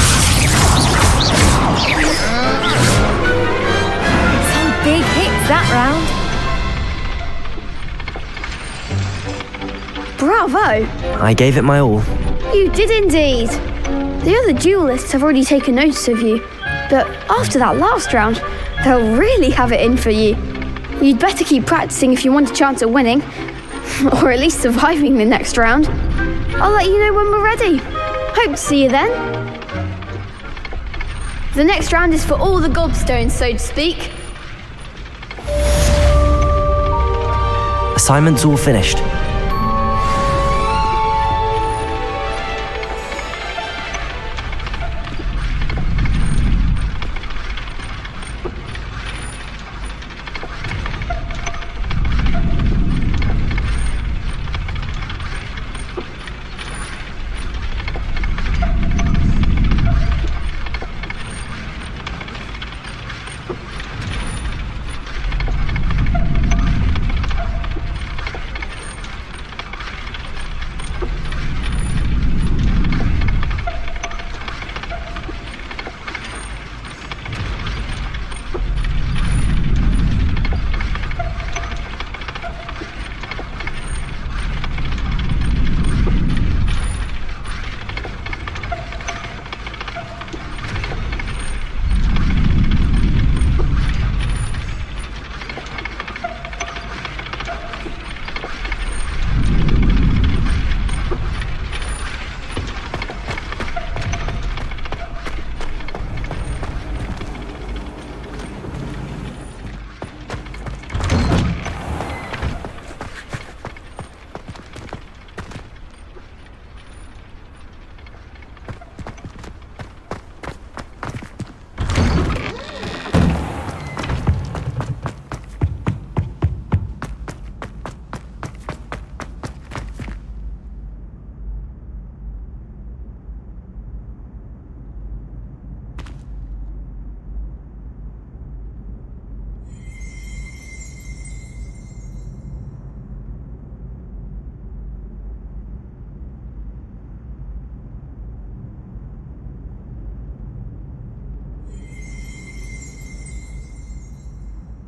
Some big hits that round. Bravo! I gave it my all. You did indeed. The other duelists have already taken notice of you, but after that last round, they'll really have it in for you. You'd better keep practicing if you want a chance at winning, or at least surviving the next round. I'll let you know when we're ready. Hope to see you then. The next round is for all the gobstones, so to speak. Assignment's all finished.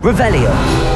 Revelio.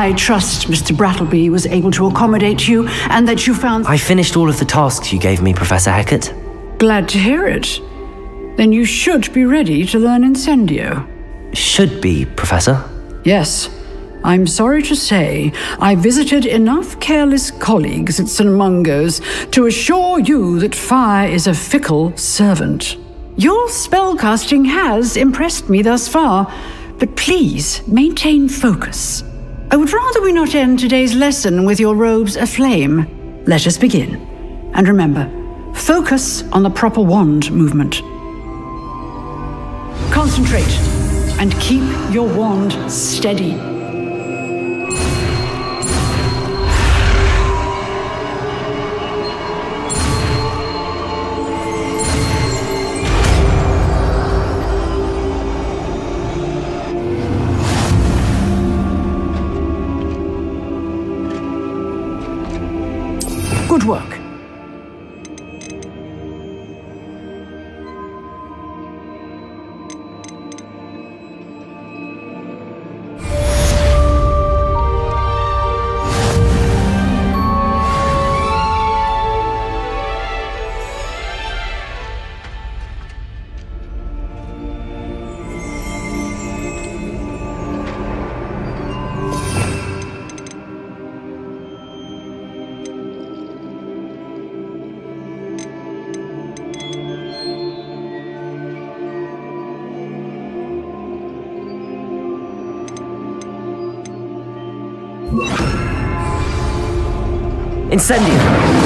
I trust Mr. Brattleby was able to accommodate you and that you found... I finished all of the tasks you gave me, Professor Hecat. Glad to hear it. Then you should be ready to learn Incendio. Should be, Professor? Yes. I'm sorry to say, I visited enough careless colleagues at St. Mungo's to assure you that fire is a fickle servant. Your spellcasting has impressed me thus far, but please maintain focus. I would rather we not end today's lesson with your robes aflame. Let us begin. And remember, focus on the proper wand movement. Concentrate and keep your wand steady. Good work. Incendio!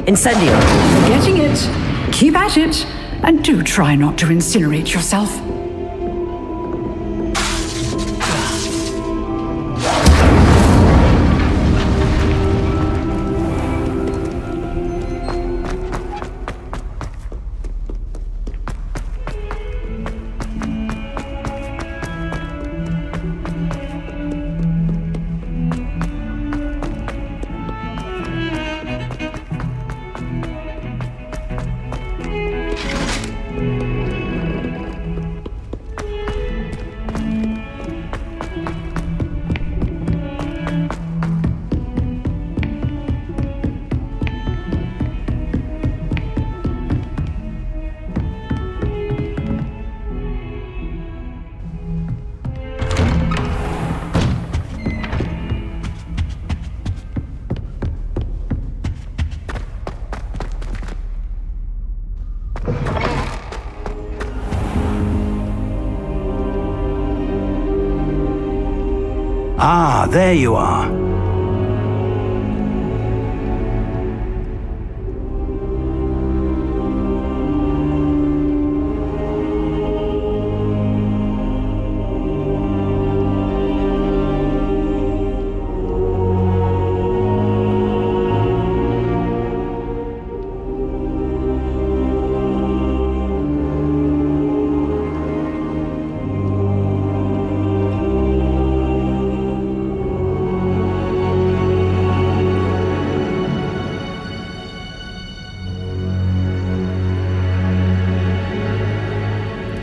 Incendio! Getting it. Keep at it. And do try not to incinerate yourself. Ah, there you are.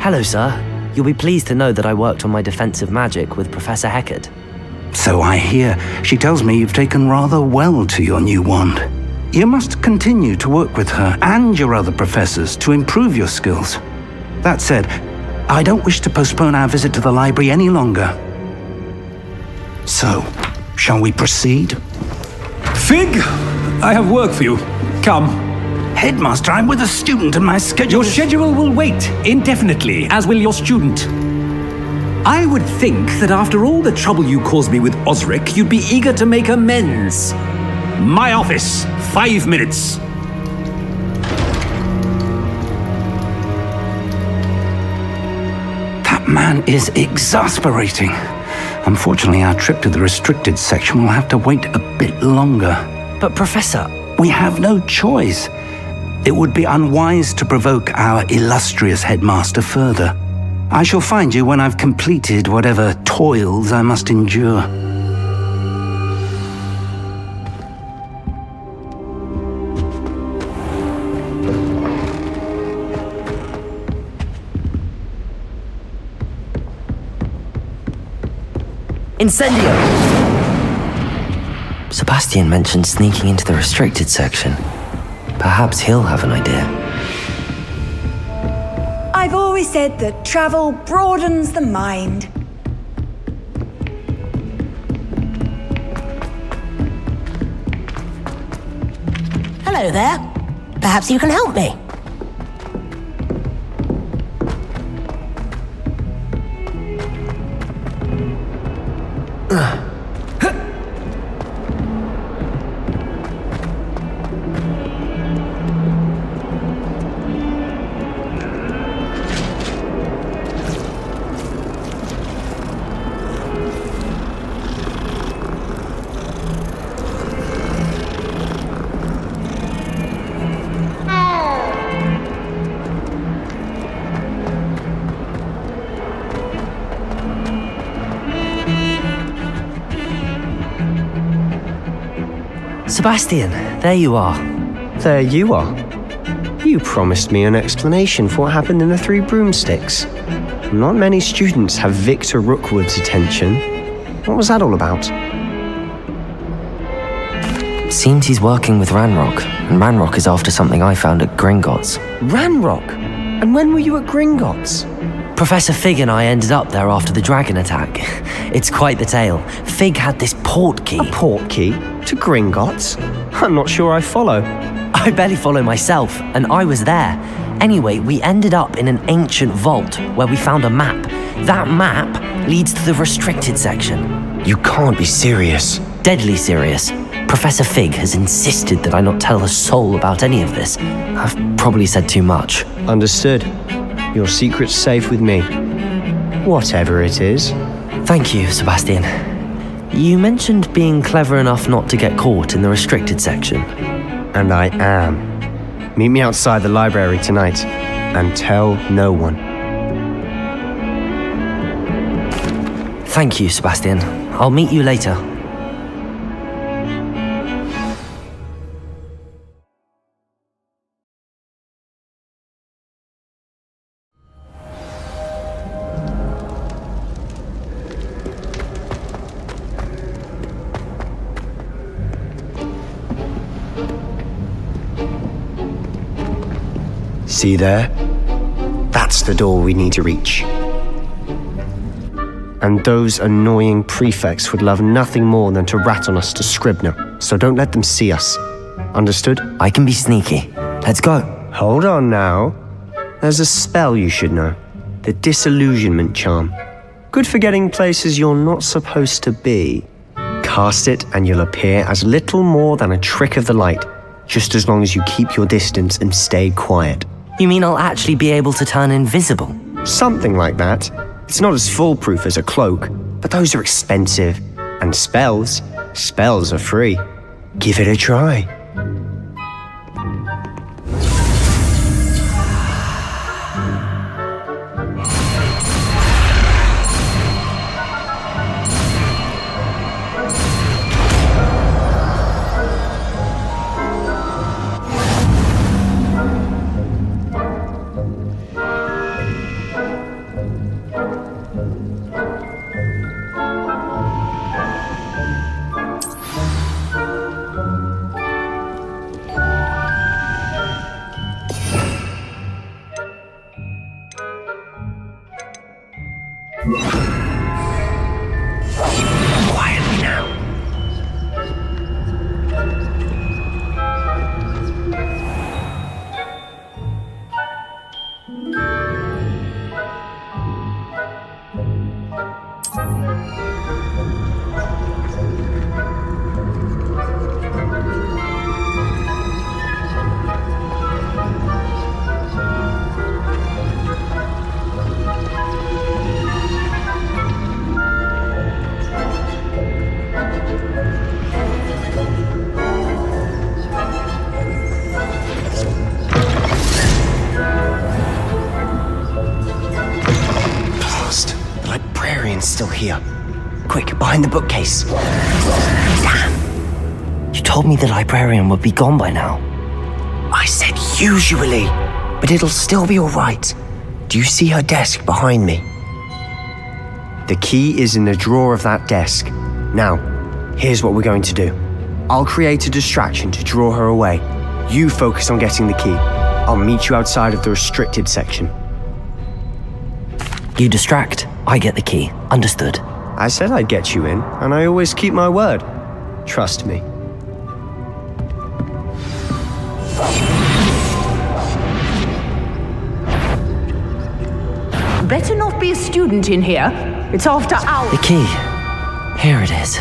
Hello, sir. You'll be pleased to know that I worked on my defensive magic with Professor Heckard. So I hear. She tells me you've taken rather well to your new wand. You must continue to work with her and your other professors to improve your skills. That said, I don't wish to postpone our visit to the library any longer. So, shall we proceed? Fig, I have work for you. Come. Headmaster, I'm with a student and my schedule... Your schedule will wait indefinitely, as will your student. I would think that after all the trouble you caused me with Osric, you'd be eager to make amends. My office, 5 minutes. That man is exasperating. Unfortunately, our trip to the restricted section will have to wait a bit longer. But Professor... We have no choice. It would be unwise to provoke our illustrious headmaster further. I shall find you when I've completed whatever toils I must endure. Incendio! Sebastian mentioned sneaking into the restricted section. Perhaps he'll have an idea. I've always said that travel broadens the mind. Hello there. Perhaps you can help me. Sebastian, there you are. There you are. You promised me an explanation for what happened in the Three Broomsticks. Not many students have Victor Rookwood's attention. What was that all about? Seems he's working with Ranrock, and Ranrock is after something I found at Gringotts. Ranrock? And when were you at Gringotts? Professor Fig and I ended up there after the dragon attack. It's quite the tale. Fig had this port key. A port key? To Gringotts? I'm not sure I follow. I barely follow myself, and I was there. Anyway, we ended up in an ancient vault where we found a map. That map leads to the restricted section. You can't be serious. Deadly serious. Professor Fig has insisted that I not tell a soul about any of this. I've probably said too much. Understood. Your secret's safe with me. Whatever it is. Thank you, Sebastian. You mentioned being clever enough not to get caught in the restricted section. And I am. Meet me outside the library tonight, and tell no one. Thank you, Sebastian. I'll meet you later. See there? That's the door we need to reach. And those annoying prefects would love nothing more than to rat on us to Scribner, so don't let them see us. Understood? I can be sneaky. Let's go. Hold on now. There's a spell you should know. The Disillusionment Charm. Good for getting places you're not supposed to be. Cast it and you'll appear as little more than a trick of the light, just as long as you keep your distance and stay quiet. You mean I'll actually be able to turn invisible? Something like that. It's not as foolproof as a cloak, but those are expensive. And spells are free. Give it a try. Quietly now. The librarian's still here. Quick, behind the bookcase. Damn! You told me the librarian would be gone by now. I said usually, but it'll still be all right. Do you see her desk behind me? The key is in the drawer of that desk. Now, here's what we're going to do. I'll create a distraction to draw her away. You focus on getting the key. I'll meet you outside of the restricted section. You distract, I get the key. Understood. I said I'd get you in, and I always keep my word. Trust me. Better not be a student in here. It's after hours. The key. Here it is.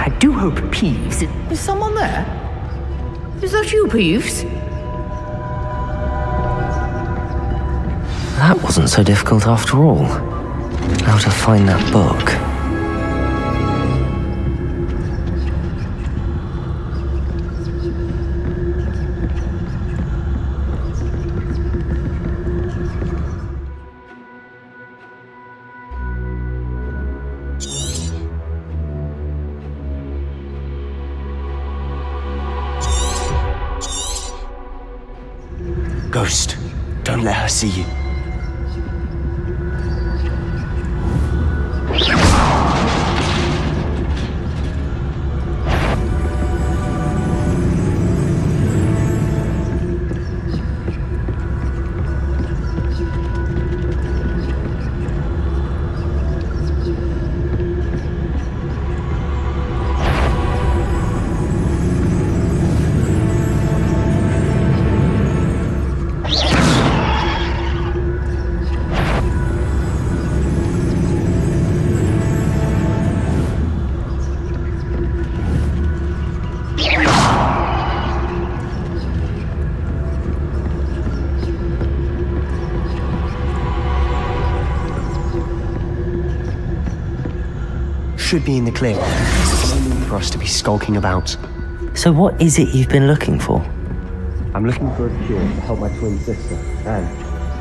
I do hope Peeves. Is someone there? Is that you, Peeves? That wasn't so difficult after all. How to find that book. Ghost, don't let her see you. Should be in the clear. No need for us to be skulking about. So what is it you've been looking for? I'm looking for a cure to help my twin sister, Anne,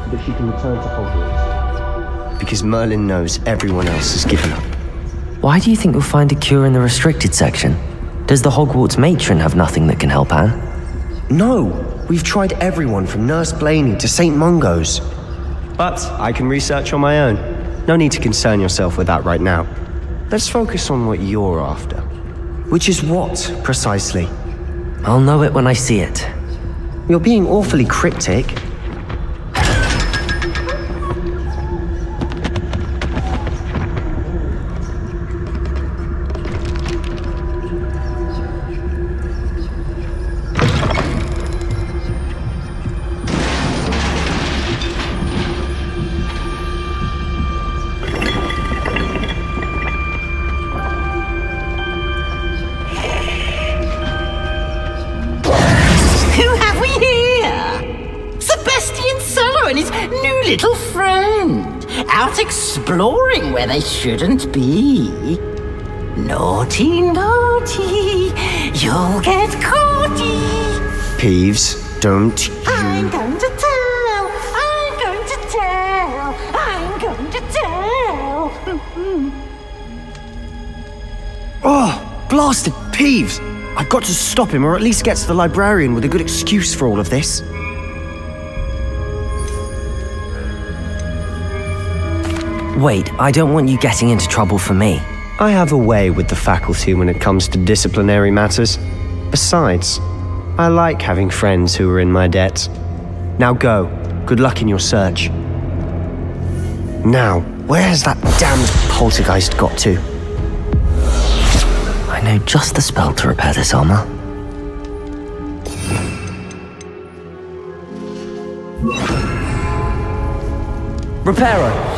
so that she can return to Hogwarts. Because Merlin knows everyone else has given up. Why do you think you'll find a cure in the restricted section? Does the Hogwarts matron have nothing that can help Anne? No! We've tried everyone from Nurse Blaney to St. Mungo's. But I can research on my own. No need to concern yourself with that right now. Let's focus on what you're after. Which is what, precisely? I'll know it when I see it. You're being awfully cryptic. Little friend, out exploring where they shouldn't be. Naughty, naughty, you'll get caughty. Peeves, don't you... I'm going to tell, I'm going to tell, I'm going to tell. Oh, blasted Peeves! I've got to stop him, or at least get to the librarian with a good excuse for all of this. Wait, I don't want you getting into trouble for me. I have a way with the faculty when it comes to disciplinary matters. Besides, I like having friends who are in my debt. Now go. Good luck in your search. Now, where has that damned poltergeist got to? I know just the spell to repair this armor. Reparo!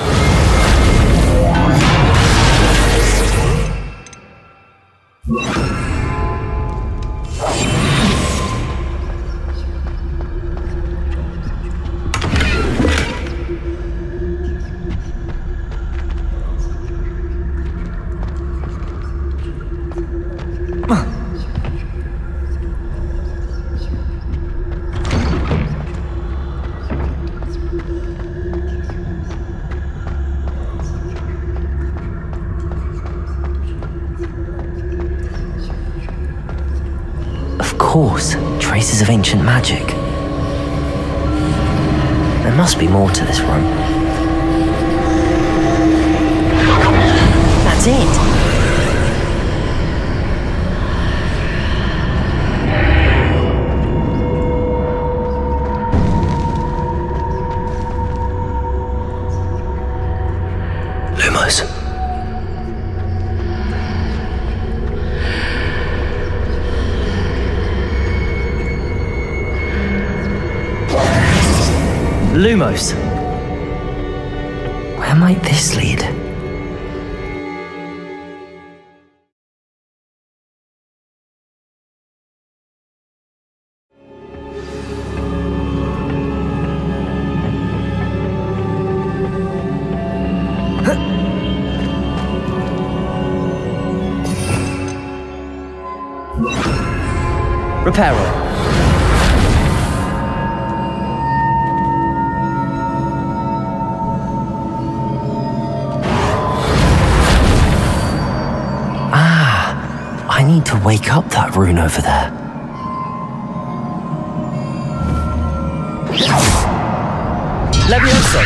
Of course, traces of ancient magic. There must be more to this room. That's it! Lumos. Lumos. Where might this lead? Reparo. I need to wake up that rune over there. Levioso!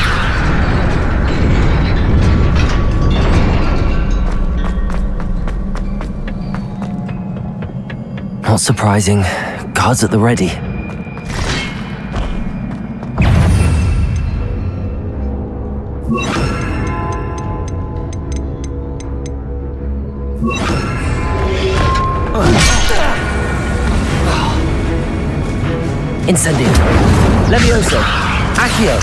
Not surprising. Guards at the ready. Incendio. Levioso. Accio.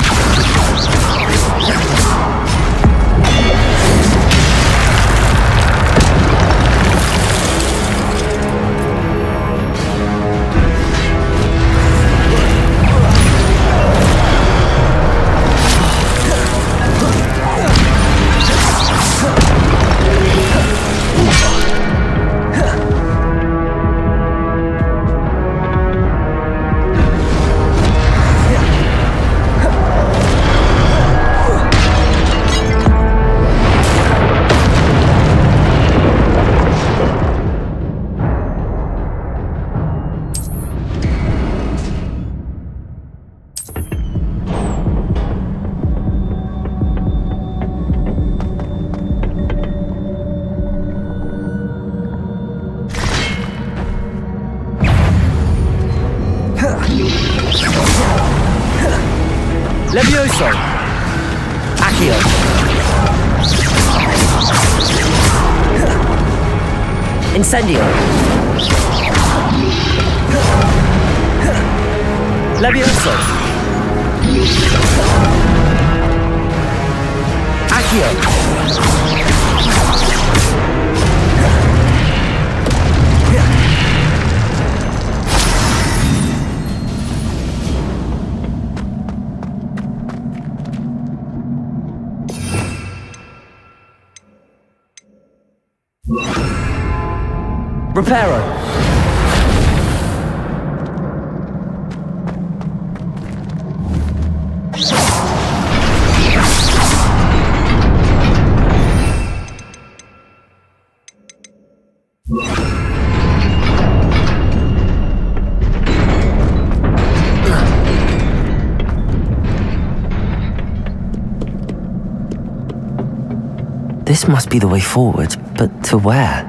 Levioso. Accio. Incendio. Levioso. Accio. Reparo. This must be the way forward, but to where?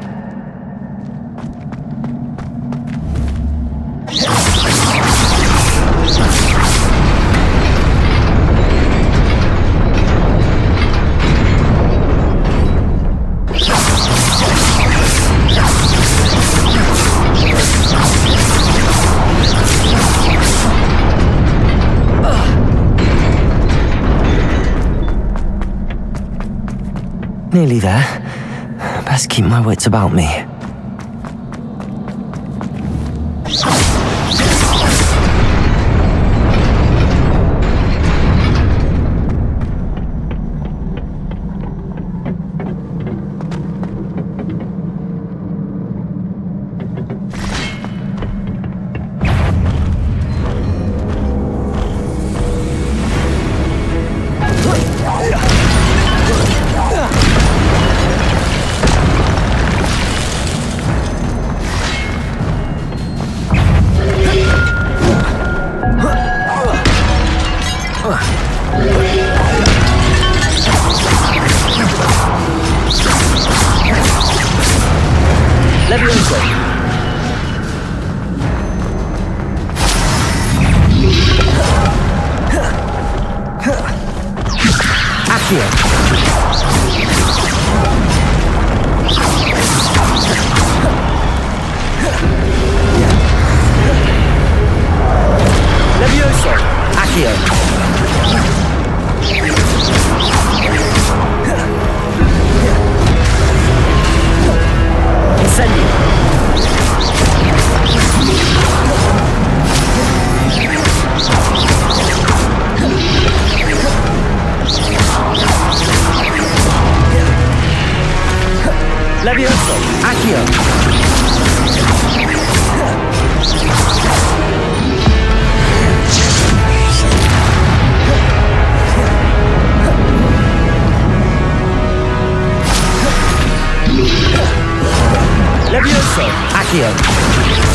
Nearly there. Best keep my wits about me.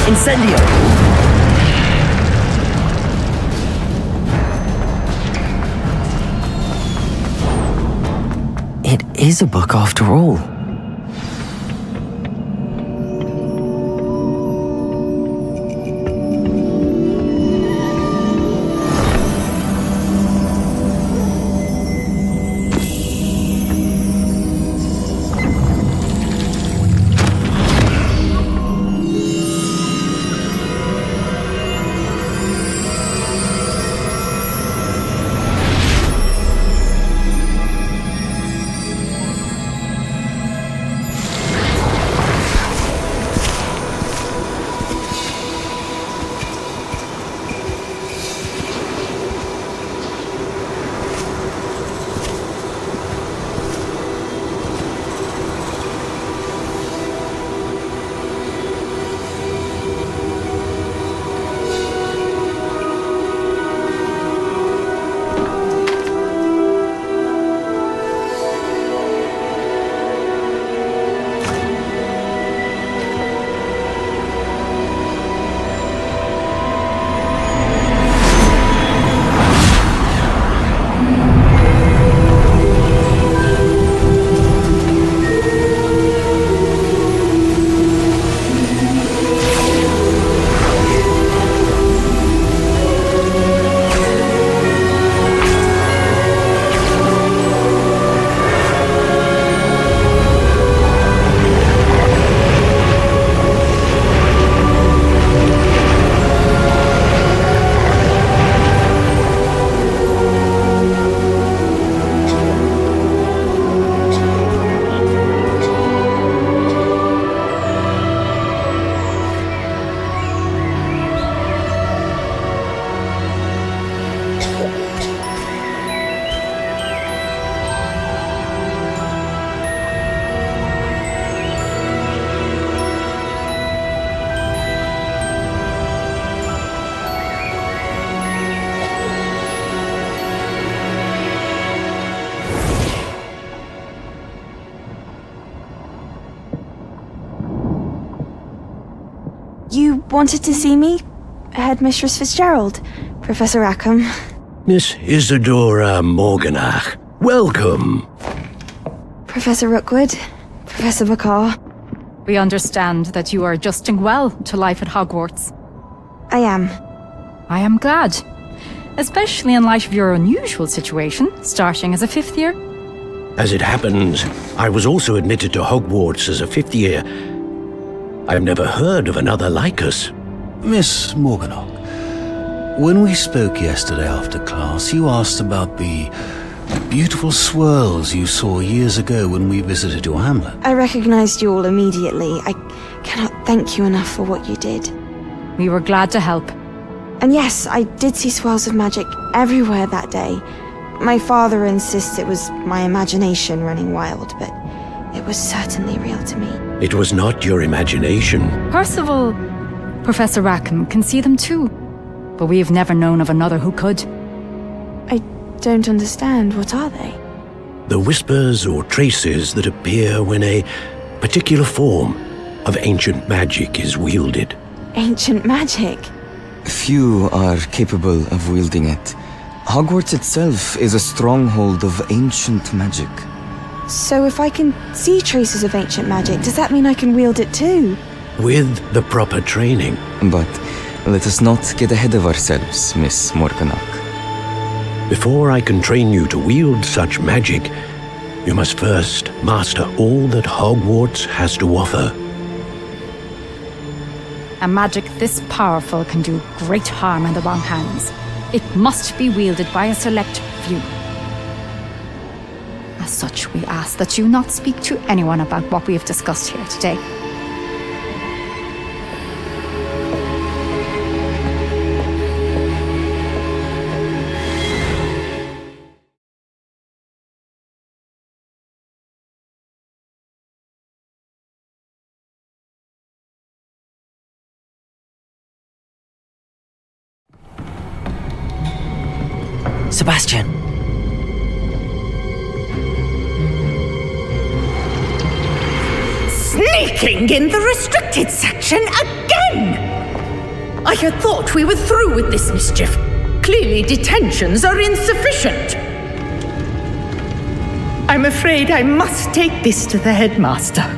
Incendio! It is a book after all. You wanted to see me? Headmistress Fitzgerald, Professor Rackham. Miss Isadora Morganach, welcome. Professor Rookwood, Professor Bakar. We understand that you are adjusting well to life at Hogwarts. I am. I am glad. Especially in light of your unusual situation, starting as a 5th year. As it happens, I was also admitted to Hogwarts as a 5th year. I've never heard of another like us. Miss Morganach, when we spoke yesterday after class, you asked about the Beautiful swirls you saw years ago when we visited your hamlet. I recognized you all immediately. I cannot thank you enough for what you did. We were glad to help. And yes, I did see swirls of magic everywhere that day. My father insists it was my imagination running wild, but it was certainly real to me. It was not your imagination. Percival, Professor Rackham can see them too. But we have never known of another who could. I don't understand. What are they? The whispers or traces that appear when a particular form of ancient magic is wielded. Ancient magic? Few are capable of wielding it. Hogwarts itself is a stronghold of ancient magic. So if I can see traces of ancient magic, does that mean I can wield it too? With the proper training. But let us not get ahead of ourselves, Miss Morganach. Before I can train you to wield such magic, you must first master all that Hogwarts has to offer. A magic this powerful can do great harm in the wrong hands. It must be wielded by a select few. As such, we ask that you not speak to anyone about what we have discussed here today. Sebastian. Sneaking in the restricted section again! I had thought we were through with this mischief. Clearly detentions are insufficient. I'm afraid I must take this to the headmaster.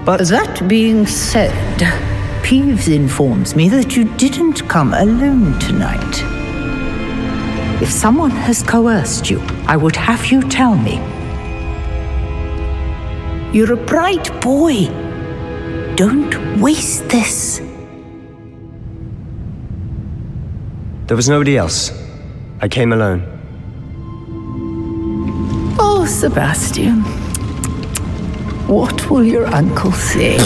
But that being said, Peeves informs me that you didn't come alone tonight. If someone has coerced you, I would have you tell me. You're a bright boy. Don't waste this. There was nobody else. I came alone. Oh, Sebastian. What will your uncle say?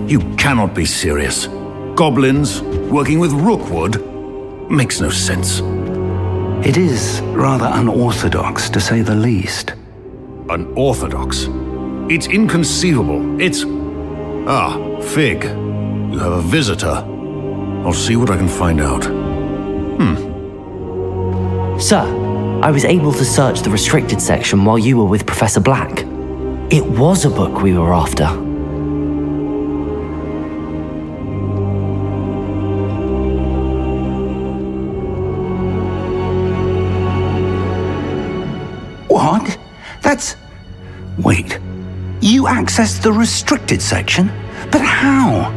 You cannot be serious. Goblins working with Rookwood makes no sense. It is rather unorthodox, to say the least. Unorthodox? It's inconceivable. It's... Ah, Fig. You have a visitor. I'll see what I can find out. Sir, I was able to search the restricted section while you were with Professor Black. It was a book we were after. What? That's... Wait. You accessed the restricted section? But how?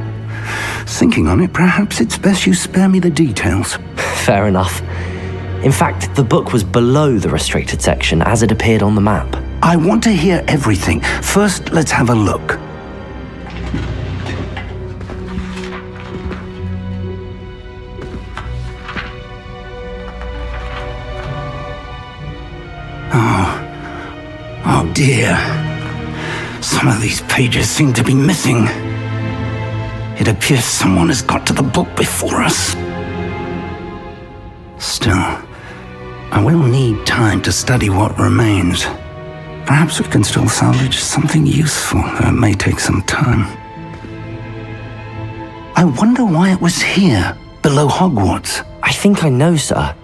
Thinking on it, perhaps it's best you spare me the details. Fair enough. In fact, the book was below the restricted section as it appeared on the map. I want to hear everything. First, let's have a look. Oh dear. Some of these pages seem to be missing. It appears someone has got to the book before us. Still, I will need time to study what remains. Perhaps we can still salvage something useful, though it may take some time. I wonder why it was here, below Hogwarts. I think I know, sir.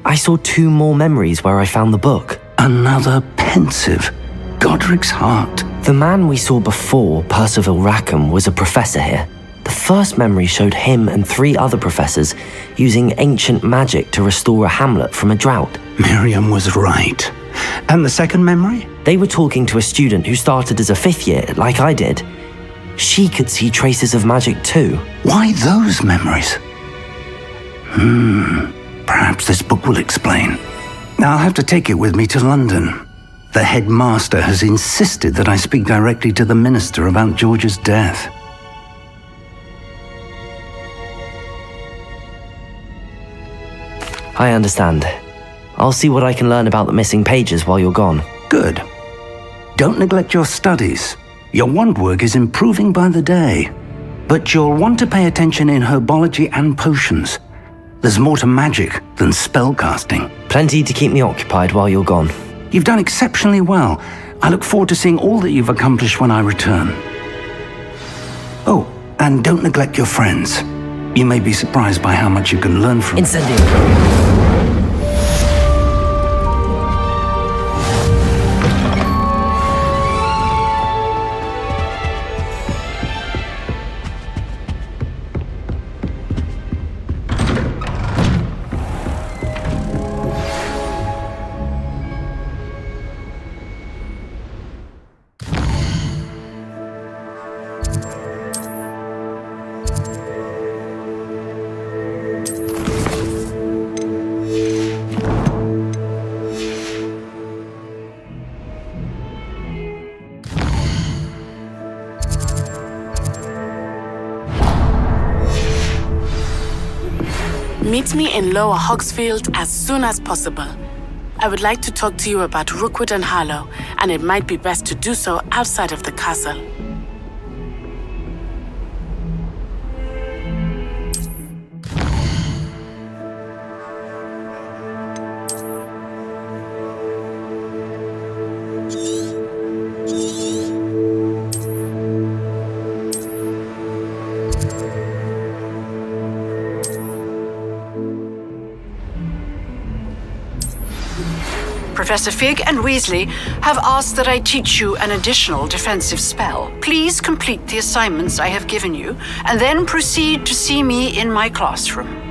I saw 2 more memories where I found the book. Another pensive. Godric's heart. The man we saw before, Percival Rackham, was a professor here. The first memory showed him and 3 other professors using ancient magic to restore a hamlet from a drought. Miriam was right. And the second memory? They were talking to a student who started as a 5th year, like I did. She could see traces of magic too. Why those memories? Perhaps this book will explain. I'll have to take it with me to London. The headmaster has insisted that I speak directly to the minister about George's death. I understand. I'll see what I can learn about the missing pages while you're gone. Good. Don't neglect your studies. Your wand work is improving by the day. But you'll want to pay attention in herbology and potions. There's more to magic than spellcasting. Plenty to keep me occupied while you're gone. You've done exceptionally well. I look forward to seeing all that you've accomplished when I return. Oh, and don't neglect your friends. You may be surprised by how much you can learn from Incendio. Meet me in Lower Hogsfield as soon as possible. I would like to talk to you about Rookwood and Harlow, and it might be best to do so outside of the castle. Professor Fig and Weasley have asked that I teach you an additional defensive spell. Please complete the assignments I have given you, and then proceed to see me in my classroom.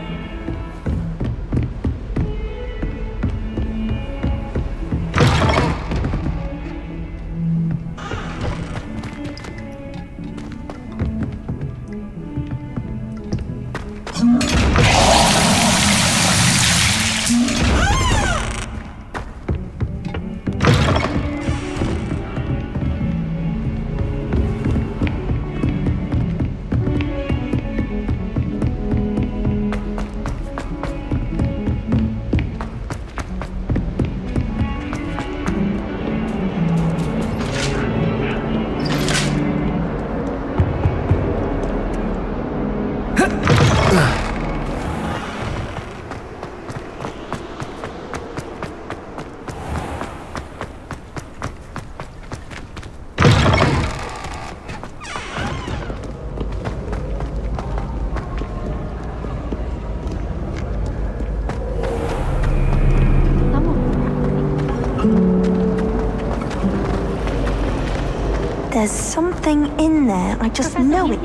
There's something in there. I just know it.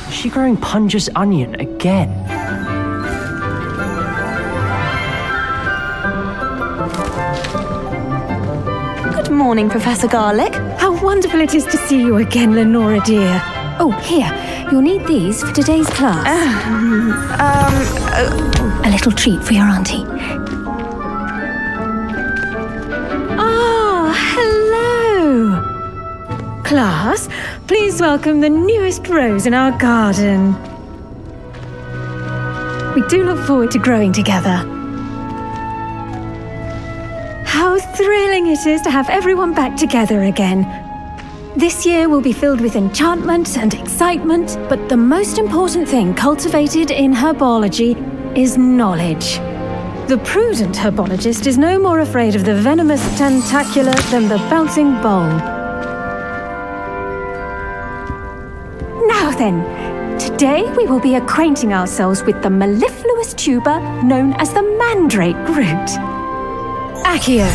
Is she growing Punja's onion again? Good morning, Professor Garlic. How wonderful it is to see you again, Lenora dear. Oh, here. You'll need these for today's class. A little treat for your auntie. Ah, hello. Class, please welcome the newest rose in our garden. We do look forward to growing together. How thrilling it is to have everyone back together again. This year will be filled with enchantment and excitement, but the most important thing cultivated in herbology is knowledge. The prudent herbologist is no more afraid of the venomous tentacula than the bouncing bulb. Now then, today we will be acquainting ourselves with the mellifluous tuber known as the mandrake root. Accio.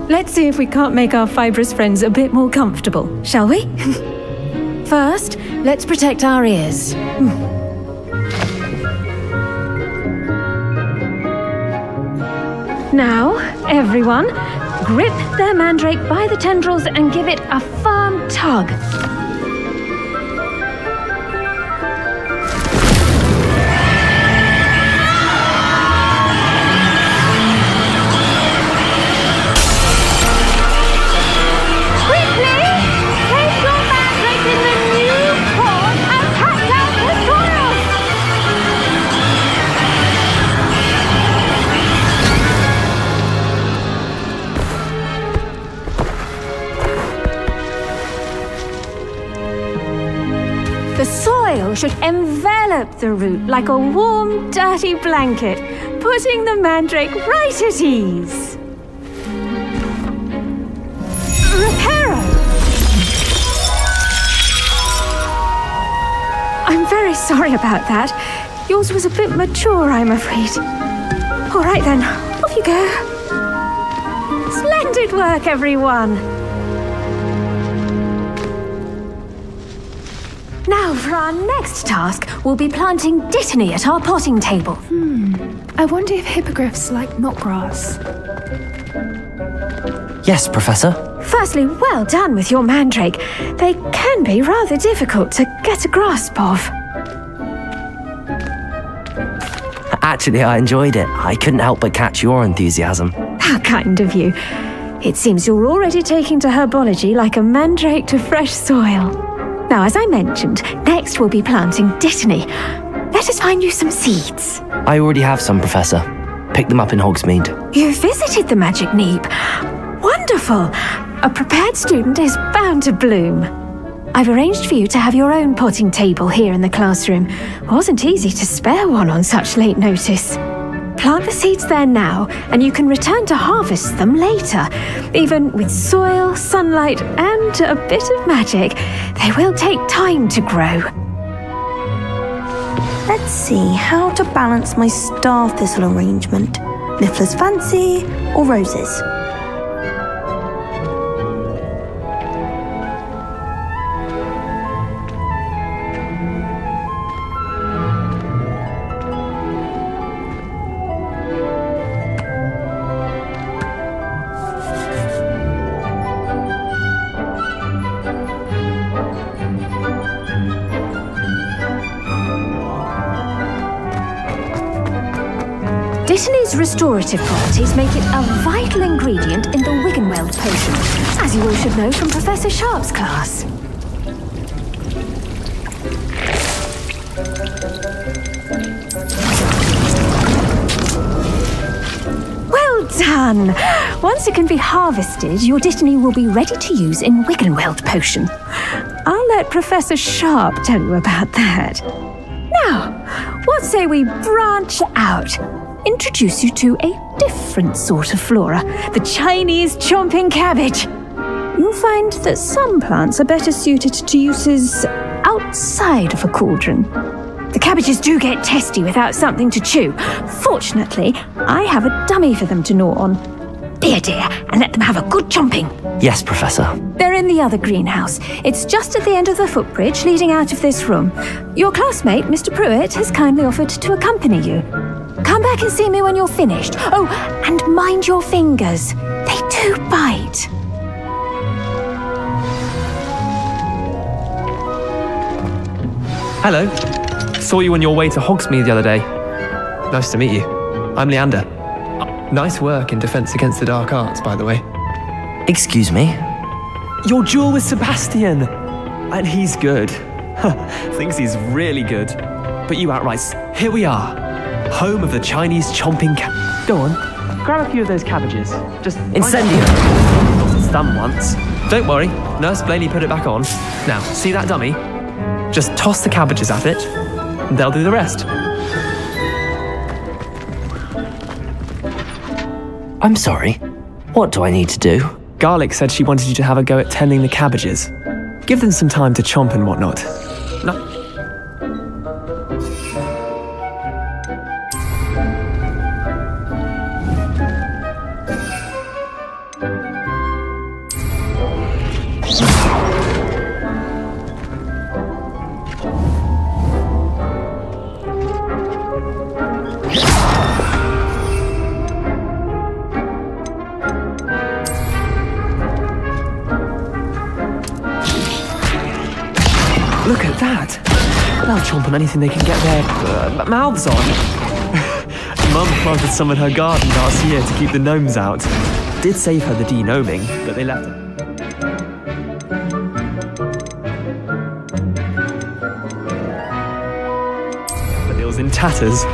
Let's see if we can't make our fibrous friends a bit more comfortable, shall we? First, let's protect our ears. Now, everyone, grip their mandrake by the tendrils and give it a firm tug. The soil should envelop the root like a warm, dirty blanket, putting the mandrake right at ease. Reparo! I'm very sorry about that. Yours was a bit mature, I'm afraid. All right then, off you go. Splendid work, everyone. Now, for our next task, we'll be planting dittany at our potting table. I wonder if hippogriffs like knotgrass. Yes, Professor. Firstly, well done with your mandrake. They can be rather difficult to get a grasp of. Actually, I enjoyed it. I couldn't help but catch your enthusiasm. How kind of you. It seems you're already taking to herbology like a mandrake to fresh soil. Now, as I mentioned, next we'll be planting dittany. Let us find you some seeds. I already have some, Professor. Pick them up in Hogsmeade. You visited the Magic Neep. Wonderful. A prepared student is bound to bloom. I've arranged for you to have your own potting table here in the classroom. Wasn't easy to spare one on such late notice. Plant the seeds there now, and you can return to harvest them later. Even with soil, sunlight, and a bit of magic, they will take time to grow. Let's see how to balance my star thistle arrangement. Niffler's fancy or roses? Dittany's restorative properties make it a vital ingredient in the Wiggenweld potion, as you all should know from Professor Sharp's class. Well done! Once it can be harvested, your dittany will be ready to use in Wiggenweld potion. I'll let Professor Sharp tell you about that. Now, what say we branch out? Introduce you to a different different sort of flora, the Chinese chomping cabbage. You'll find that some plants are better suited to uses outside of a cauldron. The cabbages do get testy without something to chew. Fortunately, I have a dummy for them to gnaw on. Be a dear and let them have a good chomping. Yes, Professor. They're in the other greenhouse. It's just at the end of the footbridge leading out of this room. Your classmate, Mr. Pruitt, has kindly offered to accompany you. Come back and see me when you're finished. Oh, and mind your fingers. They do bite. Hello. Saw you on your way to Hogsmeade the other day. Nice to meet you. I'm Leander. Nice work in Defense Against the Dark Arts, by the way. Excuse me? Your duel with Sebastian! And he's good. Thinks he's really good. But you outright... Here we are. Home of the Chinese chomping Go on. Grab a few of those cabbages. Just... Incendio! It's done once. Don't worry. Nurse Blaney put it back on. Now, see that dummy? Just toss the cabbages at it, and they'll do the rest. I'm sorry. What do I need to do? Garlic said she wanted you to have a go at tending the cabbages. Give them some time to chomp and whatnot. No. Look at that! They'll chomp on anything they can get their mouths on. Mum planted some in her garden last year to keep the gnomes out. Did save her the de-gnoming, but they left it. But it was in tatters.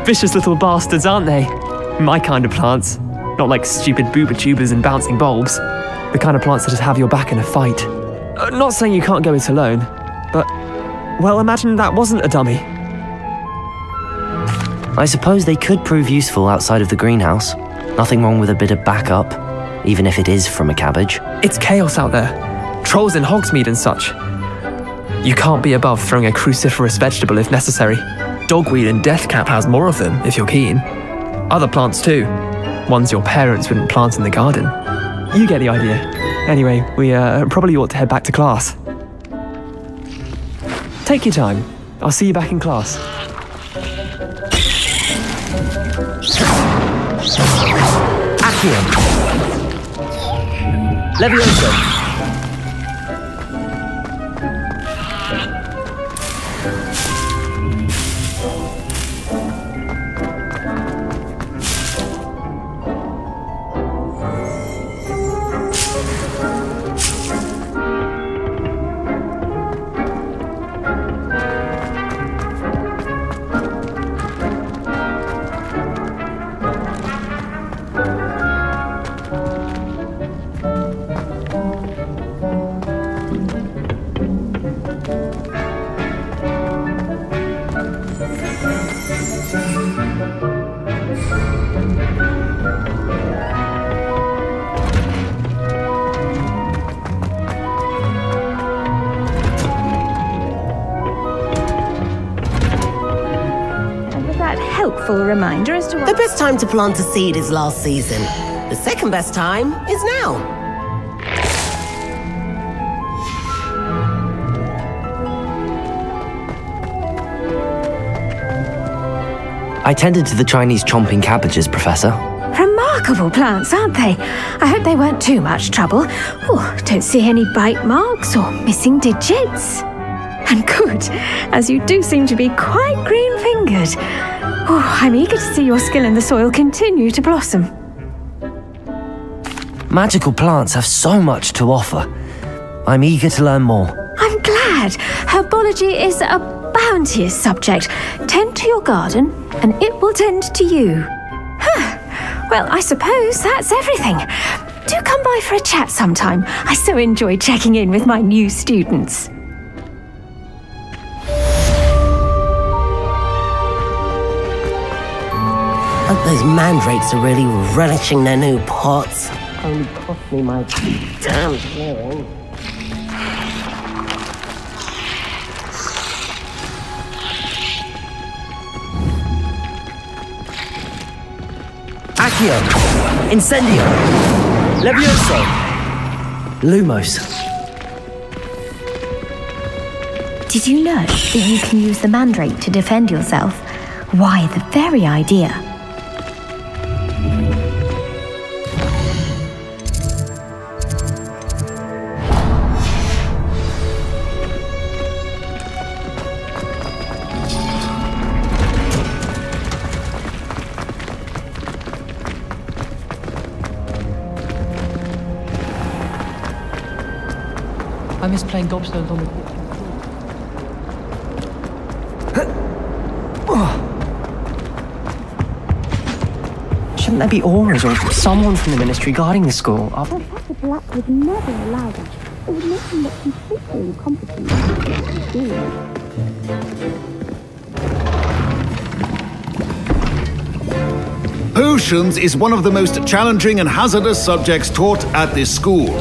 Vicious little bastards, aren't they? My kind of plants. Not like stupid booba tubers and bouncing bulbs. The kind of plants that just have your back in a fight. Not saying you can't go it alone, but, well, imagine that wasn't a dummy. I suppose they could prove useful outside of the greenhouse. Nothing wrong with a bit of backup, even if it is from a cabbage. It's chaos out there. Trolls in Hogsmeade and such. You can't be above throwing a cruciferous vegetable if necessary. Dogweed and deathcap has more of them, if you're keen. Other plants too. Ones your parents wouldn't plant in the garden. You get the idea. Anyway, we probably ought to head back to class. Take your time. I'll see you back in class. Accio. Levioso. Reminder as to what... The best time to plant a seed is last season. The second best time is now. I tended to the Chinese chomping cabbages, Professor. Remarkable plants, aren't they? I hope they weren't too much trouble. Oh, don't see any bite marks or missing digits. And good, as you do seem to be quite green-fingered. Oh, I'm eager to see your skill in the soil continue to blossom. Magical plants have so much to offer. I'm eager to learn more. I'm glad. Herbology is a bounteous subject. Tend to your garden, and it will tend to you. Well, I suppose that's everything. Do come by for a chat sometime. I so enjoy checking in with my new students. Hope those mandrakes are really relishing their new pots. Only cost me my damn hearing. Accio! Incendio! Levioso! Lumos. Did you know that you can use the mandrake to defend yourself? Why, the very idea. I miss playing gobstones on the... Shouldn't there be aurors or someone from the ministry guarding the school? Professor Black would never allow that. It would make him look completely incompetent. Potions is one of the most challenging and hazardous subjects taught at this school.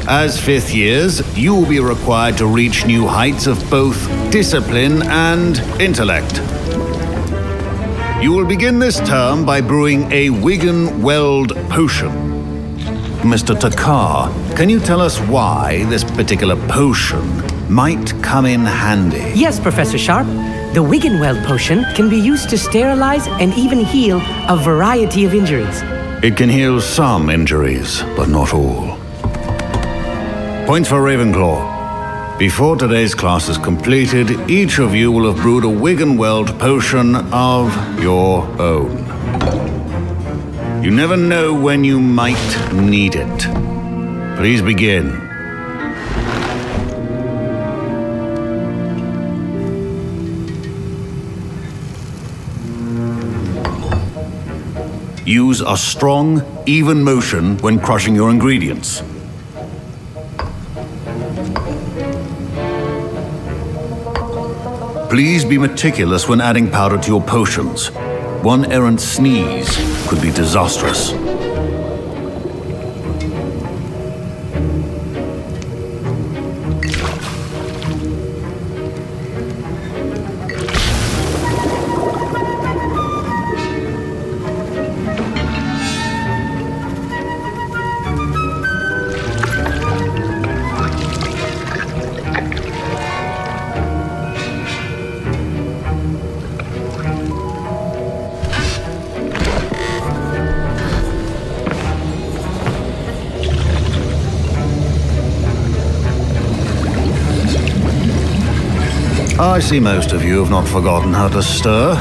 As fifth years, you will be required to reach new heights of both discipline and intellect. You will begin this term by brewing a Wigan-Weld potion. Mr. Takar, can you tell us why this particular potion might come in handy? Yes, Professor Sharp. The Wigan-Weld potion can be used to sterilize and even heal a variety of injuries. It can heal some injuries, but not all. Points for Ravenclaw. Before today's class is completed, each of you will have brewed a Wigan-Weld potion of your own. You never know when you might need it. Please begin. Use a strong, even motion when crushing your ingredients. Please be meticulous when adding powder to your potions. One errant sneeze could be disastrous. I see most of you have not forgotten how to stir.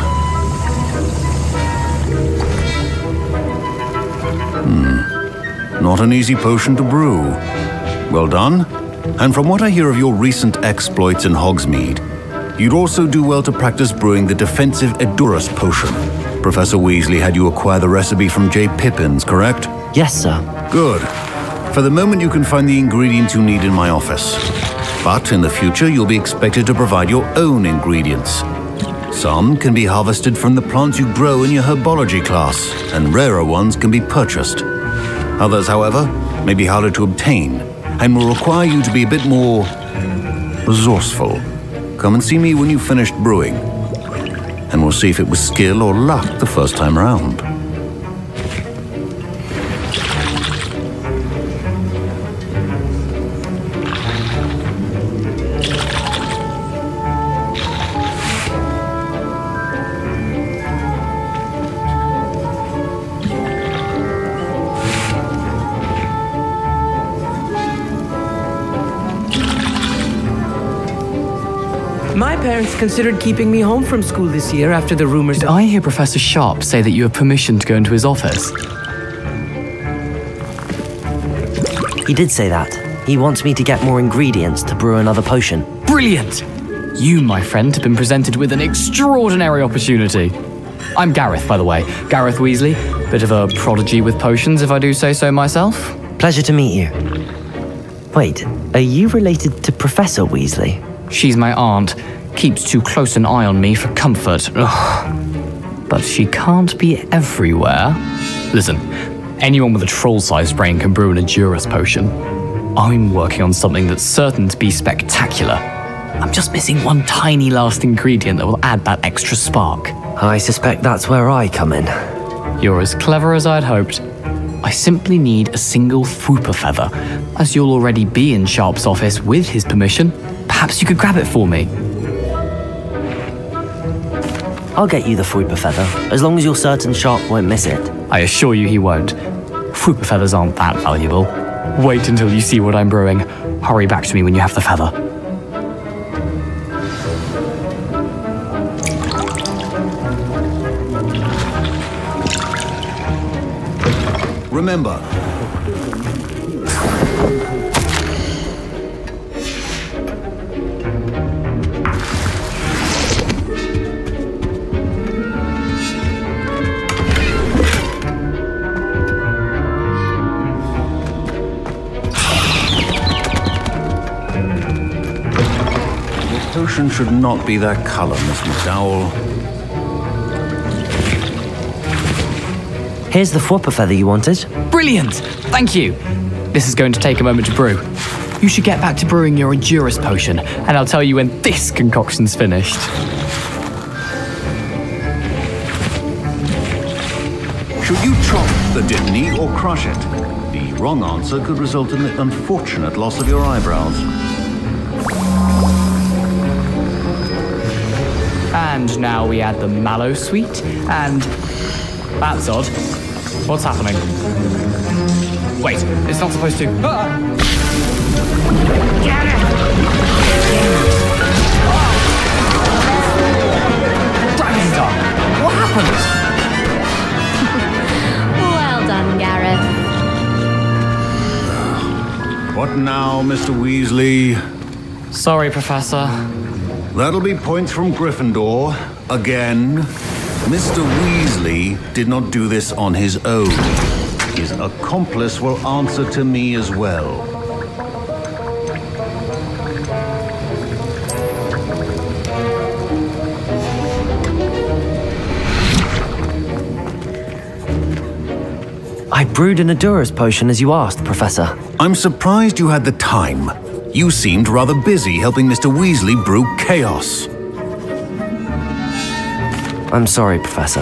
Not an easy potion to brew. Well done. And from what I hear of your recent exploits in Hogsmeade, you'd also do well to practice brewing the defensive Edurus potion. Professor Weasley had you acquire the recipe from J. Pippins, correct? Yes, sir. Good. For the moment, you can find the ingredients you need in my office. But in the future, you'll be expected to provide your own ingredients. Some can be harvested from the plants you grow in your herbology class, and rarer ones can be purchased. Others, however, may be harder to obtain, and will require you to be a bit more resourceful. Come and see me when you've finished brewing, and we'll see if it was skill or luck the first time around. My parents considered keeping me home from school this year after the rumors. Did I hear Professor Sharp say that you have permission to go into his office? He did say that. He wants me to get more ingredients to brew another potion. Brilliant! You, my friend, have been presented with an extraordinary opportunity. I'm Gareth, by the way. Gareth Weasley. Bit of a prodigy with potions, if I do say so myself. Pleasure to meet you. Wait, are you related to Professor Weasley? She's my aunt. Keeps too close an eye on me for comfort. Ugh. but she can't be everywhere. Listen, anyone with a troll-sized brain can brew an Endurus potion. I'm working on something that's certain to be spectacular. I'm just missing one tiny last ingredient that will add that extra spark. I suspect that's where I come in. You're as clever as I'd hoped. I simply need a single Fwooper feather. As you'll already be in Sharp's office with his permission, perhaps you could grab it for me. I'll get you the Fwooper feather, as long as you're certain Sharp won't miss it. I assure you he won't. Fwooper feathers aren't that valuable. Wait until you see what I'm brewing. Hurry back to me when you have the feather. Remember, the potion should not be that color, Miss McDowell. Here's the Fwooper feather you wanted. Brilliant! Thank you! This is going to take a moment to brew. You should get back to brewing your Endurus potion, and I'll tell you when this concoction's finished. Should you chop the Didney or crush it? The wrong answer could result in the unfortunate loss of your eyebrows. And now we add the mallow sweet, and... That's odd. What's happening? Wait, it's not supposed to... Ah! Dragon Star! What happened? Well done, Gareth. What now, Mr. Weasley? Sorry, Professor. That'll be points from Gryffindor. Again. Mr. Weasley did not do this on his own. His accomplice will answer to me as well. I brewed an Endurus potion as you asked, Professor. I'm surprised you had the time. You seemed rather busy helping Mr. Weasley brew chaos. I'm sorry, Professor.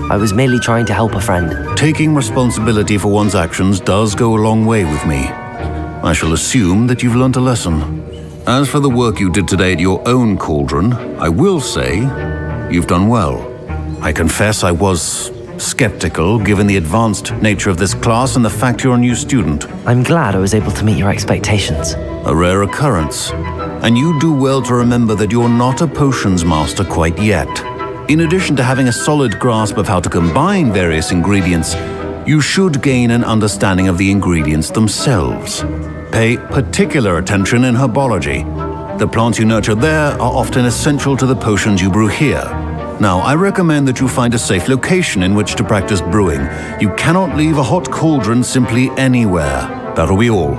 I was merely trying to help a friend. Taking responsibility for one's actions does go a long way with me. I shall assume that you've learnt a lesson. As for the work you did today at your own cauldron, I will say you've done well. I confess I was skeptical given the advanced nature of this class and the fact you're a new student. I'm glad I was able to meet your expectations. A rare occurrence. And you do well to remember that you're not a potions master quite yet. In addition to having a solid grasp of how to combine various ingredients, you should gain an understanding of the ingredients themselves. Pay particular attention in herbology. The plants you nurture there are often essential to the potions you brew here. Now, I recommend that you find a safe location in which to practice brewing. You cannot leave a hot cauldron simply anywhere. That'll be all.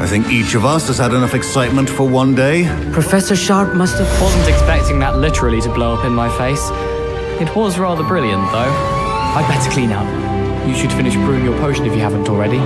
I think each of us has had enough excitement for one day. Professor Sharp must have... Wasn't expecting that literally to blow up in my face. It was rather brilliant, though. I'd better clean up. You should finish brewing your potion if you haven't already.